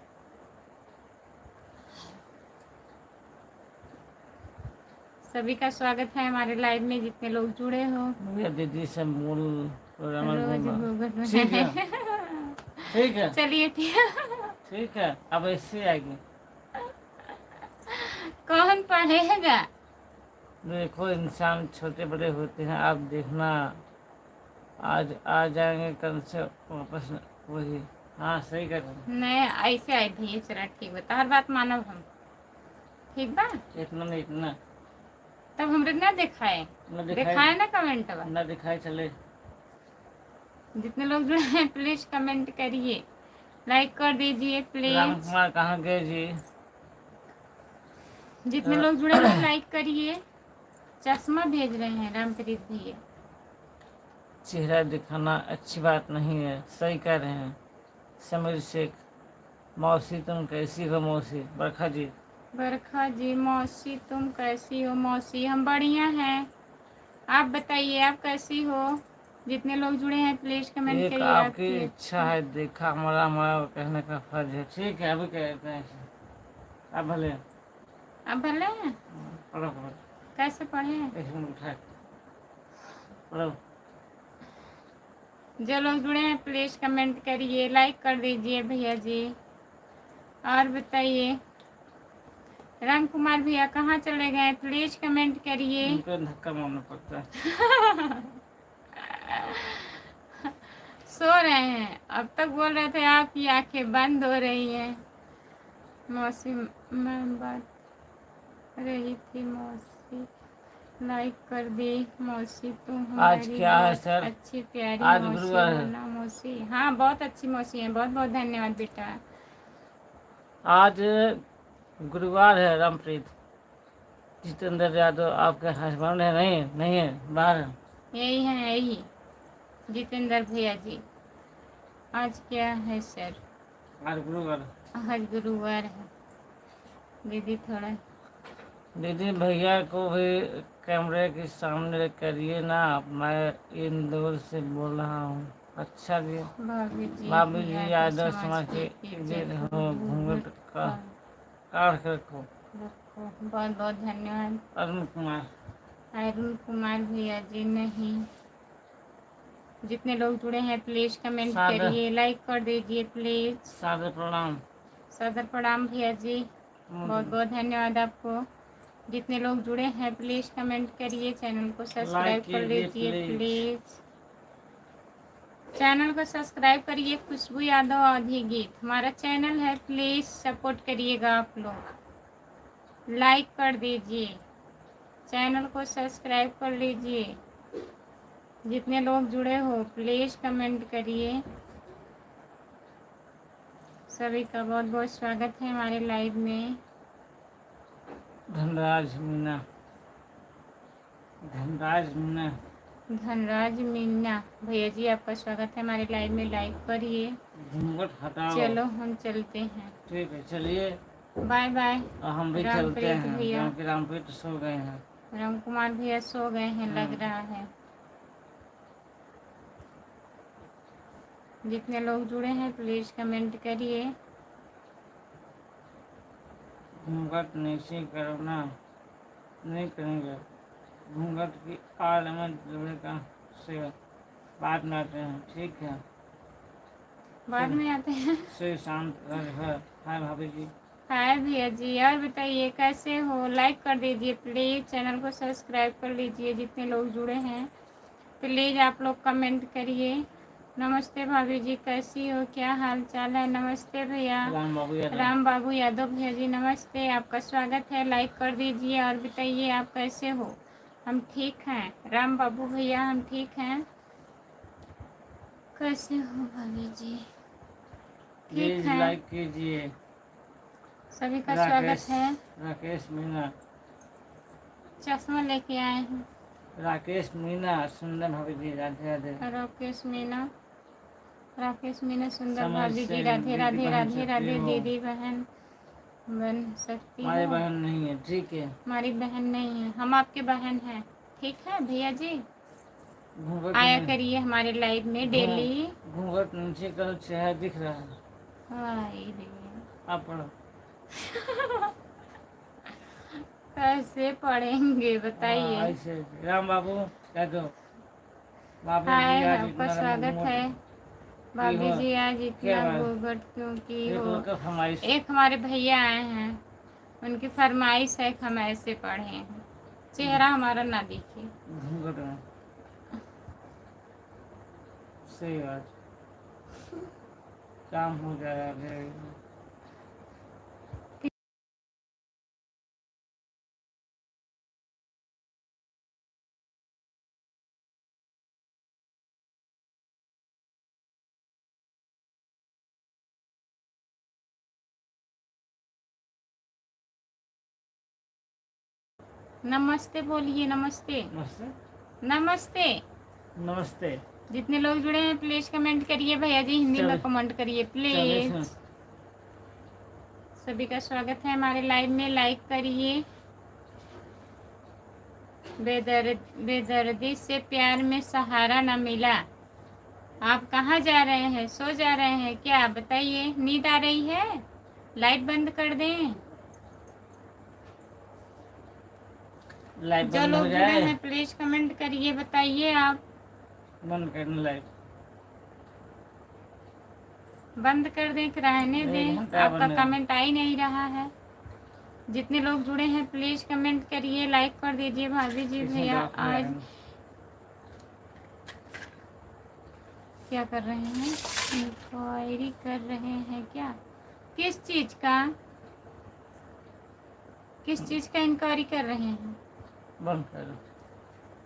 सभी का स्वागत है हमारे लाइव में, जितने लोग जुड़े हो। भैया दीदी से मूल प्रोग्राम रोज घूमा। घूंघट में ठीक है, ठीक है, चलिए ठीक ठीक है। अब ऐसे आएगी। कौन पढ़ेगा? देखो इंसान छोटे बड़े होते हैं, आप देखना आज आ जाएंगे, कल से वापस वही। हाँ सही कर रहे हैं। नहीं ऐसे आई भैया, चला ठीक बता, हर बात मानव हम, ठीक बा। इतना नहीं, इतना तब हमरे ना दिखाए, न दिखाए ना कमेंट बा। न दिखाई चले। जितने लोग जुड़े हैं प्लीज कमेंट करिए, लाइक कर दीजिए राम प्लीज। कुमार कहाँ गए जी? जितने लोग जुड़े हैं लाइक करिए। चश्मा भेज रहे हैं रामप्रीत भैया। चेहरा दिखाना अच्छी बात नहीं है, सही कह रहे हैं। समीर शेख, मौसी तुम कैसी हो? मौसी बरखा जी, बरखा जी, मौसी तुम कैसी हो? मौसी हम बढ़िया हैं, आप बताइए आप कैसी हो? जितने लोग जुड़े हैं प्लीज कमेंट एक करिए आपकी आपकी इच्छा है, देखा हमारा हमारा कहने का फर्ज है। ठीक है, अभी कहते हैं ऐसे। अब भले अब भले हैं। पढ़ो पढ़ो, कैसे पढ़े? एक मिनट उठा पढ़ो। जो लोग जुड़े हैं प्लीज कमेंट करिए, लाइक कर दीजिए भैया जी। और बताइए राम कुमार भैया कहाँ चले गए? प्लीज कमेंट करिए। उनको धक्का मारना पड़ता है। सो रहे हैं, अब तक बोल रहे थे आपकी आंखें बंद हो रही हैं। मौसी मैं बात रही थी, मौसी लाइक कर दी। मौसी तुम आज हमारी क्या है बहुत सर? अच्छी प्यारी आज मौसी गुरुवार हो है। ना मौसी? हाँ बहुत अच्छी मौसी है, बहुत बहुत धन्यवाद बेटा। आज गुरुवार है। रामप्रीत, जितेंद्र यादव आपके हस्बैंड है? नहीं, नहीं है, बाहर है। यही है, यही जितेंद्र भैया जी। आज क्या है सर? आज गुरुवार। आज गुरुवार है। दीदी थोड़ा दीदी भैया को भी कैमरे के सामने करिए ना, मैं इंदौर से बोल रहा हूँ। अच्छा जी। भाभी जी भाभी जी यादव समाज समाज के के इज्जत इज्जत हो, घूंघट का काट कर रखो। बहुत बहुत धन्यवाद। अरुण कुमार, अरुण कुमार भैया जी नहीं। जितने लोग जुड़े हैं प्लीज कमेंट सादर करिए, लाइक कर दीजिए प्लीज। सादर प्रणाम। सदर प्रणाम भैया जी, बहुत बहुत धन्यवाद आपको। जितने लोग जुड़े हैं प्लीज कमेंट करिए, चैनल को सब्सक्राइब कर लीजिए प्लीज। चैनल को सब्सक्राइब करिए। खुशबू यादव आधी गीत हमारा चैनल है, प्लीज सपोर्ट करिएगा आप लोग, लाइक कर दीजिए, चैनल को सब्सक्राइब कर लीजिए। जितने लोग जुड़े हो प्लीज कमेंट करिए। सभी का बहुत बहुत स्वागत है हमारे लाइव में। धनराज मीना, धनराज मीना, धनराज मीना भैया जी आपका स्वागत है हमारे लाइव में, लाइक करिए। घूंघट हटाओ। चलो हम चलते हैं, ठीक है, चलिए। Bye bye. और हम भी चलते रामप्रीत हैं, भैया, क्योंकि रामप्रीत सो गए हैं। राम कुमार भैया सो गए हैं लग रहा है। जितने लोग जुड़े हैं प्लीज कमेंट करिए, घूंघट नीचे करना नहीं करेंगे। घूंघट की आड़ में जुड़ेगा से बात में आते हैं। ठीक है, बाद में आते हैं। से शांत है। हाय भाभी जी। हाय भैया जी, और बताइए कैसे हो? लाइक कर दीजिए प्लीज़, चैनल को सब्सक्राइब कर लीजिए। जितने लोग जुड़े हैं प्लीज़ आप लोग कमेंट करिए। नमस्ते भाभी जी, कैसी हो? क्या हाल चाल है? नमस्ते भैया राम बाबू यादव भैया जी, नमस्ते, आपका स्वागत है। लाइक कर दीजिए और बताइए आप कैसे हो? हम ठीक हैं राम बाबू भैया, हम ठीक हैं। कैसे हो भाभी जी? ठीक प्लीज है, लाइक कीजिए। सभी का स्वागत है। राकेश मीना, चश्मा लेके आए हैं। राकेश मीना सुंदर भाभी जी, राधे राधे। राकेश मीना सुंदर समझ भाभी से जी, राधे दीदी राधे बन राधे सकती राधे। हो। दीदी बहन बन सकती हमारी हो। बहन नहीं है, ठीक है। हमारी बहन नहीं है, हम आपके बहन हैं, ठीक है भैया जी। घूंघट आया में करिए हमारे लाइव में डेली। घूंघट नीचे कर, चेहरा दिख रहा है। हाय भैया, आप पढ़ो। कैसे पढ़ेंगे बताइए? ऐसे राम बाबू कह दो। भाभी जी हाय, आज आपका इतना स्वागत है। भाभी जी आज क्या इतना बात? घूंघट क्यों की एक हो? लोग का फरमाइश। एक हमारे भैया आए हैं, उनकी फरमाइश है कि हम ऐसे पढ़ें, चेहरा हमारा ना दिखे। घूंघट में सही बात, काम हो जाएगा। नमस्ते बोलिए, नमस्ते नमस्ते। नमस्ते। नमस्ते। जितने लोग जुड़े हैं प्लीज कमेंट करिए भैया जी, हिंदी में कमेंट करिए प्लीज। सभी का स्वागत है हमारे लाइव में, लाइक करिए। बेदर्दी से प्यार में सहारा न मिला। आप कहाँ जा रहे हैं? सो जा रहे हैं क्या? बताइए, नींद आ रही है? लाइट बंद कर दें? जो लोग जुड़े हैं प्लीज कमेंट करिए, बताइए आप। बंद करना लाइव, बंद कर दें कि रहने दें? आपका कमेंट आ ही नहीं रहा है। जितने लोग जुड़े हैं प्लीज कमेंट करिए, लाइक कर दीजिए। भाभी जी भैया आज क्या कर रहे हैं? इंक्वायरी कर रहे हैं क्या? किस चीज का इंक्वायरी कर रहे हैं? बंद करो।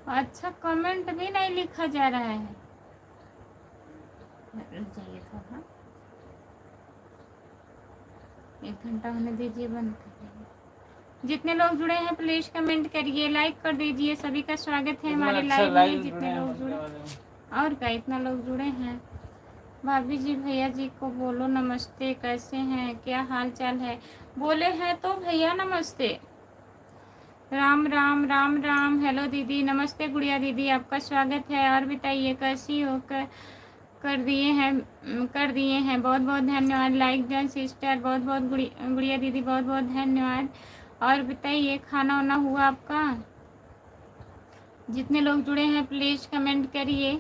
अच्छा, कमेंट भी नहीं लिखा जा रहा है। जाइए थोड़ा, 1 घंटा होने दीजिए, बंद कर दीजिए। जितने लोग जुड़े हैं प्लीज कमेंट करिए, लाइक कर दीजिए। सभी का स्वागत है हमारे लाइव में। जितने लोग जुड़े, और क्या इतना लोग जुड़े हैं। भाभी जी भैया जी को बोलो नमस्ते, कैसे हैं? क्या हाल चाल है? बोले हैं तो भैया नमस्ते। राम राम राम राम। हेलो दीदी, नमस्ते गुड़िया दीदी, आपका स्वागत है। और बताइए कैसी हो? कर दिए हैं, बहुत बहुत धन्यवाद। लाइक डन सिस्टर, बहुत बहुत गुड़िया दीदी, बहुत बहुत धन्यवाद। और बताइए खाना वाना हुआ आपका? जितने लोग जुड़े हैं प्लीज कमेंट करिए।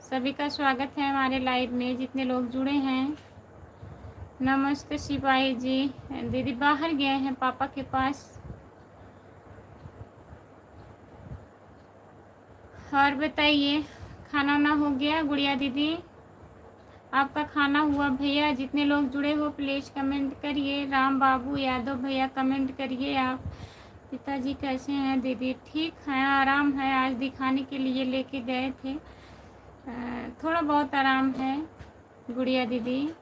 सभी का स्वागत है हमारे लाइव में, जितने लोग जुड़े हैं। नमस्ते सिपाही जी। दीदी बाहर गए हैं पापा के पास। और बताइए खाना ना हो गया? गुड़िया दीदी आपका खाना हुआ? भैया जितने लोग जुड़े हो प्लीज कमेंट करिए। राम बाबू यादव भैया कमेंट करिए आप। पिताजी कैसे हैं? दीदी ठीक हैं, आराम है। आज दिखाने के लिए लेके गए थे, थोड़ा बहुत आराम है। गुड़िया दीदी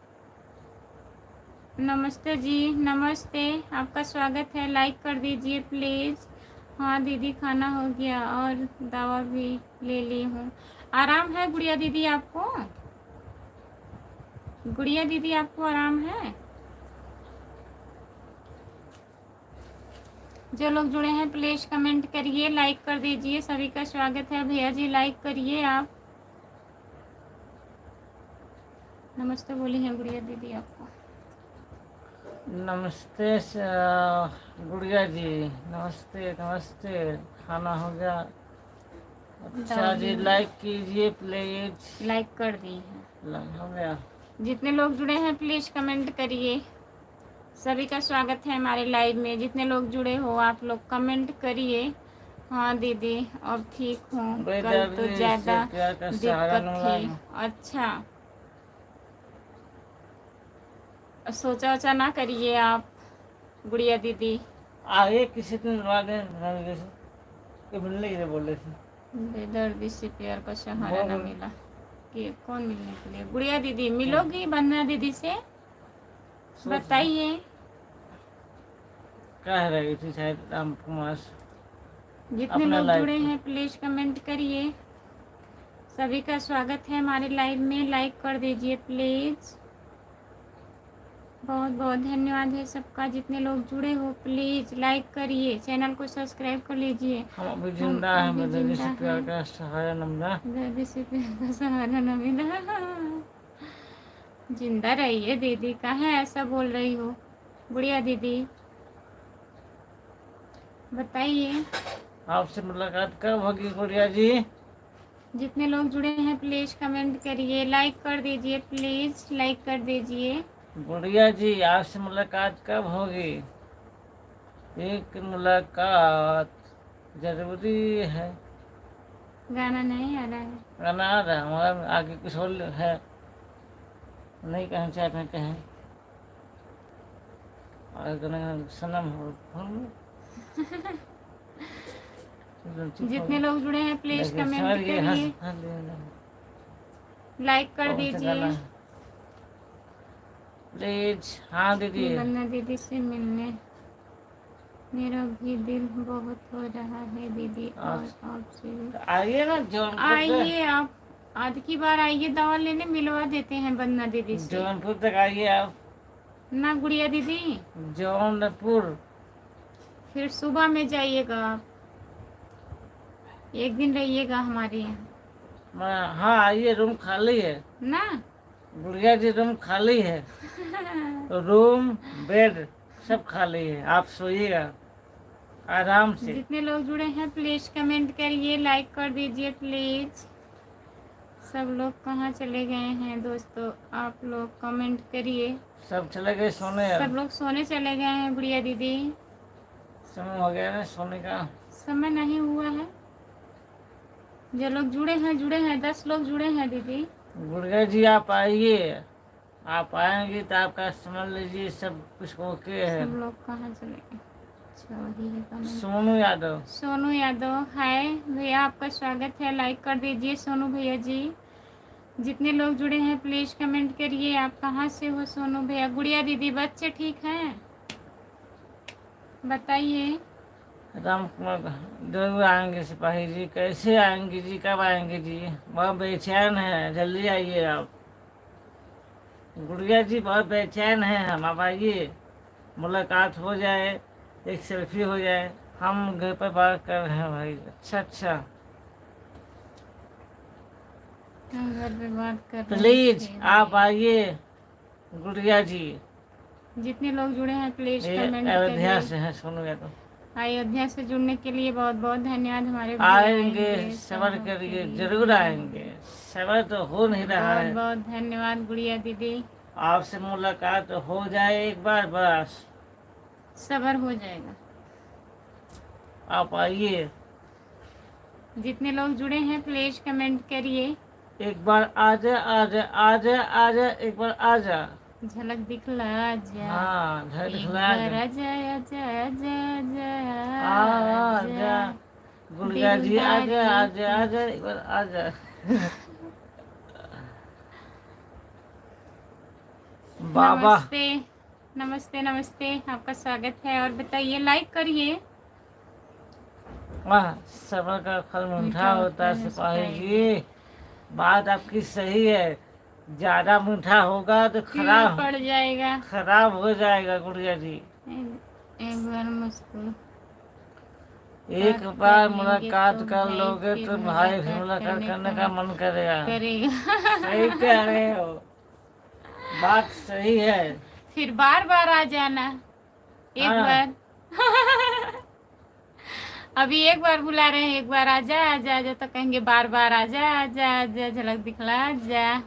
नमस्ते जी, नमस्ते, आपका स्वागत है। लाइक कर दीजिए प्लीज़। हाँ दीदी खाना हो गया और दवा भी ले ली हूँ। आराम है गुड़िया दीदी आपको? गुड़िया दीदी आपको आराम है? जो लोग जुड़े हैं प्लीज कमेंट करिए, लाइक कर दीजिए। सभी का स्वागत है भैया जी, लाइक करिए आप। नमस्ते बोली है गुड़िया दीदी आपको। नमस्ते गुड़िया जी, नमस्ते नमस्ते। खाना हो गया? अच्छा जी, लाइक कीजिए प्लीज। लाइक कर दी है। हो गया। जितने लोग जुड़े हैं प्लीज कमेंट करिए। सभी का स्वागत है हमारे लाइव में। जितने लोग जुड़े हो आप लोग कमेंट करिए। हाँ दीदी अब ठीक हूँ, कल तो ज़्यादा दिक्कत थी। अच्छा, सोचा वोचा ना करिए आप गुड़िया दीदी। आगे किसी दिन मिलने के लिए बोल रहे थे। बेदर्दी से प्यार का सहारा ना मिला कि कौन मिलने के लिए? गुड़िया दीदी मिलोगी वंदना दीदी से? बताइए। कह रही थी शायद राम कुमार। जितने लोग जुड़े हैं प्लीज कमेंट करिए। सभी का स्वागत है हमारे लाइव में। लाइक कर दीजिए प्लीज। बहुत बहुत धन्यवाद है सबका। जितने लोग जुड़े हो प्लीज लाइक करिए, चैनल को सब्सक्राइब कर लीजिए। हम अभी जिंदा हैं, दादी से प्यार का सहारा न मिला। दादी से प्यार का सहारा न मिला। जिंदा रहिए दीदी, कहाँ ऐसा बोल रही हो गुड़िया दीदी? बताइए आपसे मुलाकात कब होगी गुड़िया जी? जितने लोग जुड़े हैं प्लीज कमेंट करिए, लाइक कर दीजिए प्लीज, लाइक कर दीजिए। गुड़िया जी आपसे मुलाकात कब होगी? एक मुलाकात जरूरी है। गाना नहीं आ रहा है? गाना आ रहा है हमारा, आगे कुछ और है नहीं कहना चाहते कहें। और गाना सनम हो। जितने लोग जुड़े हैं प्लीज कमेंट करिए, लाइक कर दीजिए प्लीज। हाँ दीदी। वंदना दीदी से मिलने मेरा भी दिल बहुत हो रहा है दीदी। और आपसे आइए ना जौनपुर, आइए आप आध की बार आइए, दवा लेने मिलवा देते हैं वंदना दीदी से। जौनपुर तक आइए आप ना गुड़िया दीदी। जौनपुर फिर सुबह में जाइएगा आप, एक दिन रहिएगा हमारे यहाँ। हाँ आइए, रूम खाली है ना गुड़िया जी, रूम खाली है। रूम बेड सब खाली है, आप सोइएगा आराम से। जितने लोग जुड़े हैं प्लीज कमेंट करिए, लाइक कर दीजिए प्लीज। सब लोग कहाँ चले गए हैं दोस्तों? आप लोग कमेंट करिए। सब चले गए सोने। सब लोग सोने चले गए हैं गुड़िया दीदी। समय हो गया ना सोने का। समय नहीं हुआ है। जो लोग जुड़े हैं 10 लोग जुड़े हैं दीदी। गुड़िया जी आप आइए, आप आएंगे तो आपका समझ लीजिए सब कुछ ओके है। सब लोग कहाँ चले गए? अच्छा वही है कमेंट। सोनू यादव। सोनू यादव हाय भैया, आपका स्वागत है। लाइक कर दीजिए सोनू भैया जी। जितने लोग जुड़े हैं प्लीज कमेंट करिए। आप कहाँ से हो सोनू भैया? गुड़िया दीदी बच्चे ठीक हैं? बताइए। राम कुमार जरूर आएंगे सिपाही जी। कैसे आएंगे जी, कब आएंगे जी? बहुत बेचैन है, जल्दी आइए आप। गुड़िया जी बहुत बेचैन है हम, आप आइए, मुलाकात हो जाए, एक सेल्फी हो जाए। हम घर पर बात कर रहे हैं भाई। अच्छा हम घर पे बात कर रहे हैं। प्लीज आप आइए गुड़िया जी। जितने लोग जुड़े हैं प्लीज कमेंट अयोध्या करिए। से है सोनू यादव। अयोध्या से जुड़ने के लिए बहुत बहुत धन्यवाद। हमारे आएंगे, सबर करिए, जरूर आएंगे। सबर तो हो नहीं रहा है। बहुत बहुत धन्यवाद गुड़िया दीदी। आपसे मुलाकात हो जाए एक बार, बस सबर हो जाएगा। आप आइए। जितने लोग जुड़े हैं प्लीज कमेंट करिए। एक बार आजा आजा आजा आजा, एक बार आजा। झलक दिखला जा। हाँ झलक दिखला आजा आजा आजा आजा। गुड़िया जी आजा आजा आजा, एक बार आजा। बाबा नमस्ते नमस्ते नमस्ते, आपका स्वागत है। और बताइए, लाइक करिए। वाह, सबर का फल मीठा होता है सिपाही जी। बात आपकी सही है, ज्यादा मीठा होगा तो खराब पड़ जाएगा, खराब हो जाएगा गुड़िया जी। एक बार मुझको एक बार मुलाकात कर लोगे तो भाई फिर मुलाकात करने का मन करेगा। करेगा। सही कह रहे हो, बात सही है। फिर बार बार आ जाना एक हाँ। बार। अभी एक बार बुला रहे हैं, एक बार आजा आजा आजा, तो कहेंगे बार बार आजा आजा आजा, झलक दिखला आजा।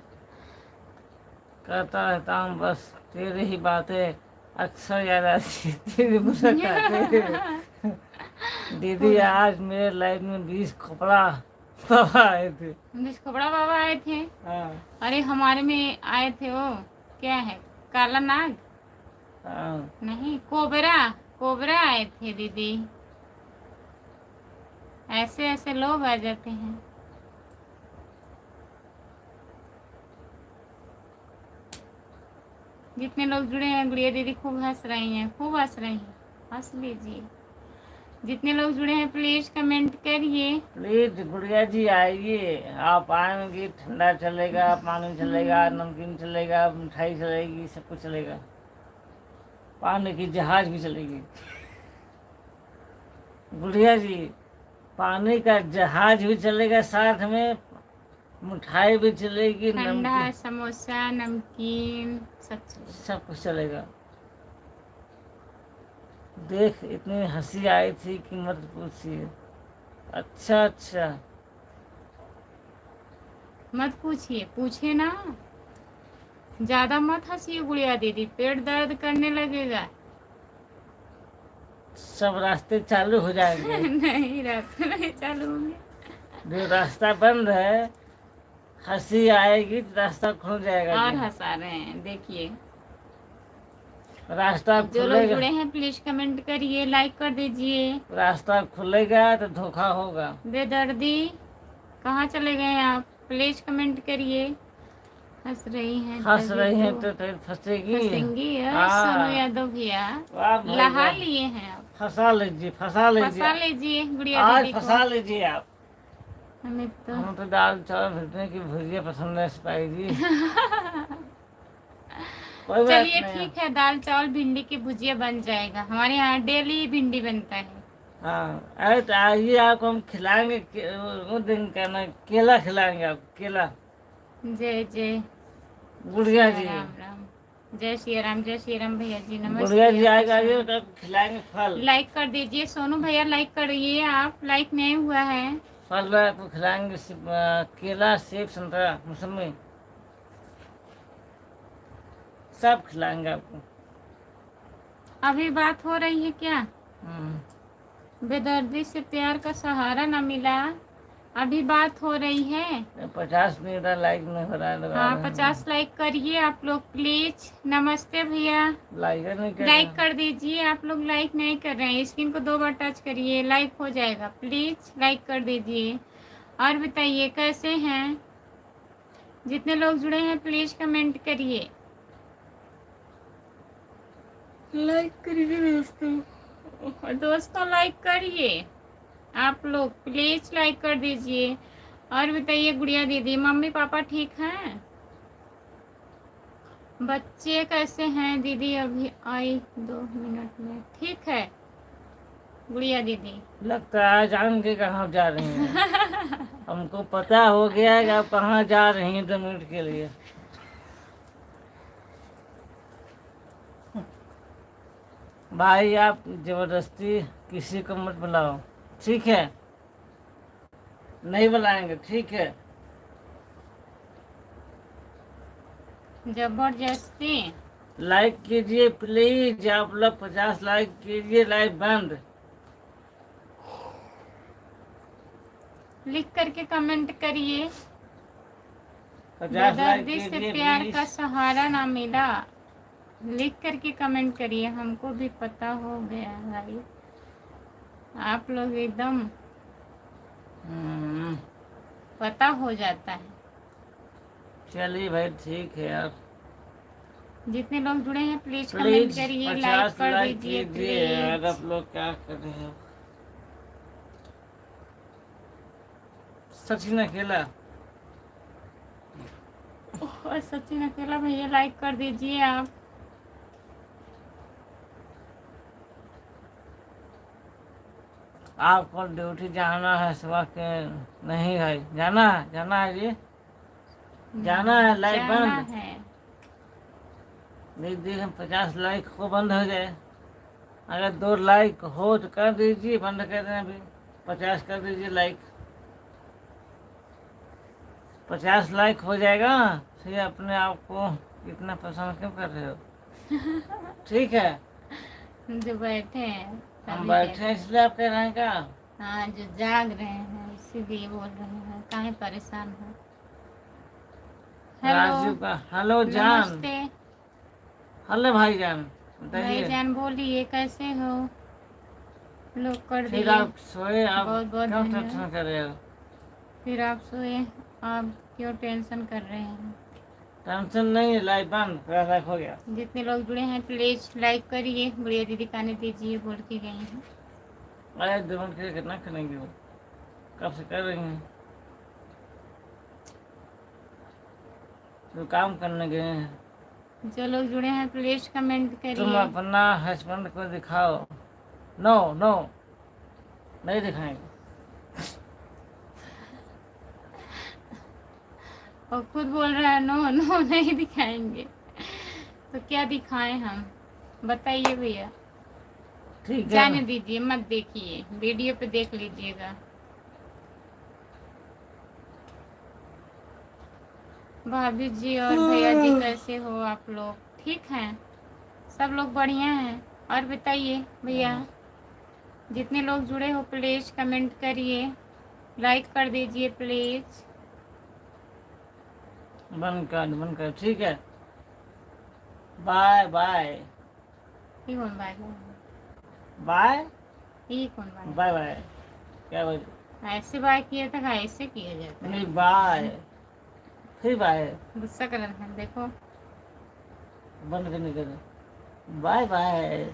कहता रहता हूँ बस तेरी ही बातें अक्सर याद आती है, तेरी मुलाकातें। दीदी आज मेरे लाइफ में 20 कपड़ा बाबा आए थे। कपड़ा बाबा आए थे। हाँ अरे हमारे में आए थे वो, क्या है, काला नाग, हाँ। नहीं कोबरा, कोबरा आए थे दीदी। ऐसे ऐसे लोग आ जाते हैं। जितने लोग जुड़े हैं, गुड़िया दीदी खूब हंस रही हैं, खूब हंस रही हैं, हंस लीजिए। जितने लोग जुड़े हैं प्लीज कमेंट करिए। प्लीज गुड़िया जी आइए, आप आएंगे ठंडा चलेगा, पानी चलेगा, नमकीन चलेगा, मिठाई चलेगी, सब कुछ चलेगा, पानी की जहाज भी चलेगी। गुड़िया जी पानी का जहाज भी चलेगा, साथ में मिठाई भी चलेगी, ठंडा समोसा नमकीन सब चलेगा। सब कुछ चलेगा। देख इतनी हंसी आई थी कि मत पूछिए। अच्छा अच्छा, मत पूछिए, पूछिए ना, ज्यादा मत हंसिए गुड़िया दीदी, पेट दर्द करने लगेगा। सब रास्ते चालू हो जाएंगे। नहीं रास्ते नहीं चालू होंगे। जो रास्ता बंद है, हंसी आएगी तो रास्ता खुल जाएगा। और जी हंसा रहे हैं, देखिए। रास्ता जो लोग खुलेगा, जुड़े हैं प्लीज कमेंट करिए, लाइक कर दीजिए। रास्ता खुलेगा तो धोखा होगा। बेदर्दी कहाँ चले गए आप, प्लीज कमेंट करिए। हंस रही हैं, हंस तभी रही है तो तो फंसेगी। फंसेंगी। हाँ। सोनू यादव भैया वाह भाई लहा वाह। लिए हैं आप। फंसा लीजिए, फंसा लीजिए, फंसा लीजिए गुड़िया आज दीदी फंसा को। लीजिए आप। हमें तो हम तो दाल चावल भेजने की भुजिया पसंद है सिपाही जी। कोई बात चलिए नहीं। ठीक है, दाल चावल भिंडी की भुजिया बन जाएगा, हमारे यहाँ डेली भिंडी बनता है। हाँ अरे तो आइए, आपको हम खिलाएंगे, वो दिन कहना केला खिलाएंगे आपको, केला। जय जय गुड़िया जी, राम राम, जय श्री राम, जय श्री राम भैया जी, गुड़िया जी नमस्ते। आएगा, आइए तो खिलाएंगे फल। लाइक कर दीजिए सोनू भैया, लाइक करिए, आप लाइक नहीं हुआ है। फल आपको खिलाएंगे, केला, सेब, संतरा, मौसमी, सब खिलाएंगे आपको। अभी बात हो रही है क्या? हम्म। बेदर्दी से प्यार का सहारा न मिला, अभी बात हो रही है। 50 मिनट लाइक नहीं हो रहा है, लगा हाँ रहे हैं। 50 लाइक करिए आप लोग प्लीज। नमस्ते भैया, लाइक नहीं कर लाइक रहे। कर दीजिए। आप लोग लाइक नहीं कर रहे हैं, स्क्रीन को 2 बार टच करिए, लाइक हो जाएगा। प्लीज लाइक कर दीजिए। और बताइए कैसे हैं, जितने लोग जुड़े हैं प्लीज कमेंट करिए, लाइक करिए दोस्तों, दोस्तों लाइक करिए आप लोग, प्लीज लाइक कर दीजिए। और बताइए गुड़िया दीदी, मम्मी पापा ठीक हैं, बच्चे कैसे हैं दीदी? अभी आई 2 मिनट में, ठीक है गुड़िया दीदी। लगता है जान के कहाँ जा रही हैं। हमको पता हो गया है कि आप कहाँ जा रही हैं 2 मिनट के लिए। भाई आप जबरदस्ती किसी को मत बुलाओ, ठीक है? नहीं बुलाएंगे, ठीक है? जबरदस्ती लाइक कीजिए प्लीज, आप लोग 50 लाइक कीजिए, लाइक बंद। लिख करके कमेंट करिए। 50 लाइक बेदर्दी से कीजिए प्यार प्लीज। का सहारा ना मिला, लिख करके कमेंट करिए, हमको भी पता हो गया भाई, आप लोग एकदम पता हो जाता है। चलिए भाई ठीक है यार, जितने लोग जुड़े हैं प्लीज कमेंट प्लीज करिए, 50 लाइक कर लाइक दीजिए कीजिए यार। प्लीज। आप लोग क्या कर रहे हैं? सचिन अकेला, और सचिन अकेला भैया लाइक कर दीजिए आप। आपको ड्यूटी जाना है सुबह के? नहीं भाई, जाना है, जाना है जी, जाना है, लाइट जाना बंद। है, दीदी हम 50 लाइक हो बंद हो जाए। अगर 2 लाइक हो तो कर दीजिए, बंद कर दें अभी। 50 कर दीजिए लाइक। 50 लाइक हो जाएगा फिर अपने आप को इतना पसंद क्यों कर रहे हो? ठीक है, जो बैठे हैं हम तभी बैठे कहते हैं हैं। इसलिए आप कह रहे हैं क्या? हाँ, जो जाग रहे हैं इसीलिए बोल रहे हैं, काहे परेशान हो। हेलो, राजू का हेलो जान। नमस्ते हेलो भाईजान, बताइए। भाईजान, बोलिए कैसे हो? लोग कर फिर दिए। आप सोए, आप बहुत बहुत क्यों धन्यवाद। टेंशन कर रहे हो? फिर आप सोए, आप क्यों टेंशन कर रहे हैं? टेंशन नहीं है, लाइट बंद लाइक हो गया। जितने लोग जुड़े हैं प्लीज लाइक करिए। गुड़िया दीदी खाने दीजिए बोल के गई हैं। अरे देवन के कितना करेंगे वो, कब से कर रही हैं, तो काम करने गए हैं। जो लोग जुड़े हैं प्लीज कमेंट तुम करिए। अपना हस्बैंड को दिखाओ। नो नो, नहीं दिखाएंगे। और खुद बोल रहा है नो नो नहीं दिखाएंगे। तो क्या दिखाएं हम, बताइए भैया। ठीक है, जाने दीजिए, मत देखिए, वीडियो पे देख लीजिएगा। भाभी जी और भैया जी कैसे हो आप लोग? ठीक हैं, सब लोग बढ़िया हैं। और बताइए भैया, जितने लोग जुड़े हो प्लीज कमेंट करिए, लाइक कर दीजिए प्लीज। बंद कर, ठीक है। बाय बाय ये कौन बाय बाय ये कौन बाय? Bye bye. क्या बाय? ऐसे बाय किया था, ऐसे किया जाता है? नहीं, बाय फिर बाय। गुस्सा कर रहे हैं देखो। बंद करने के, बाय बाय।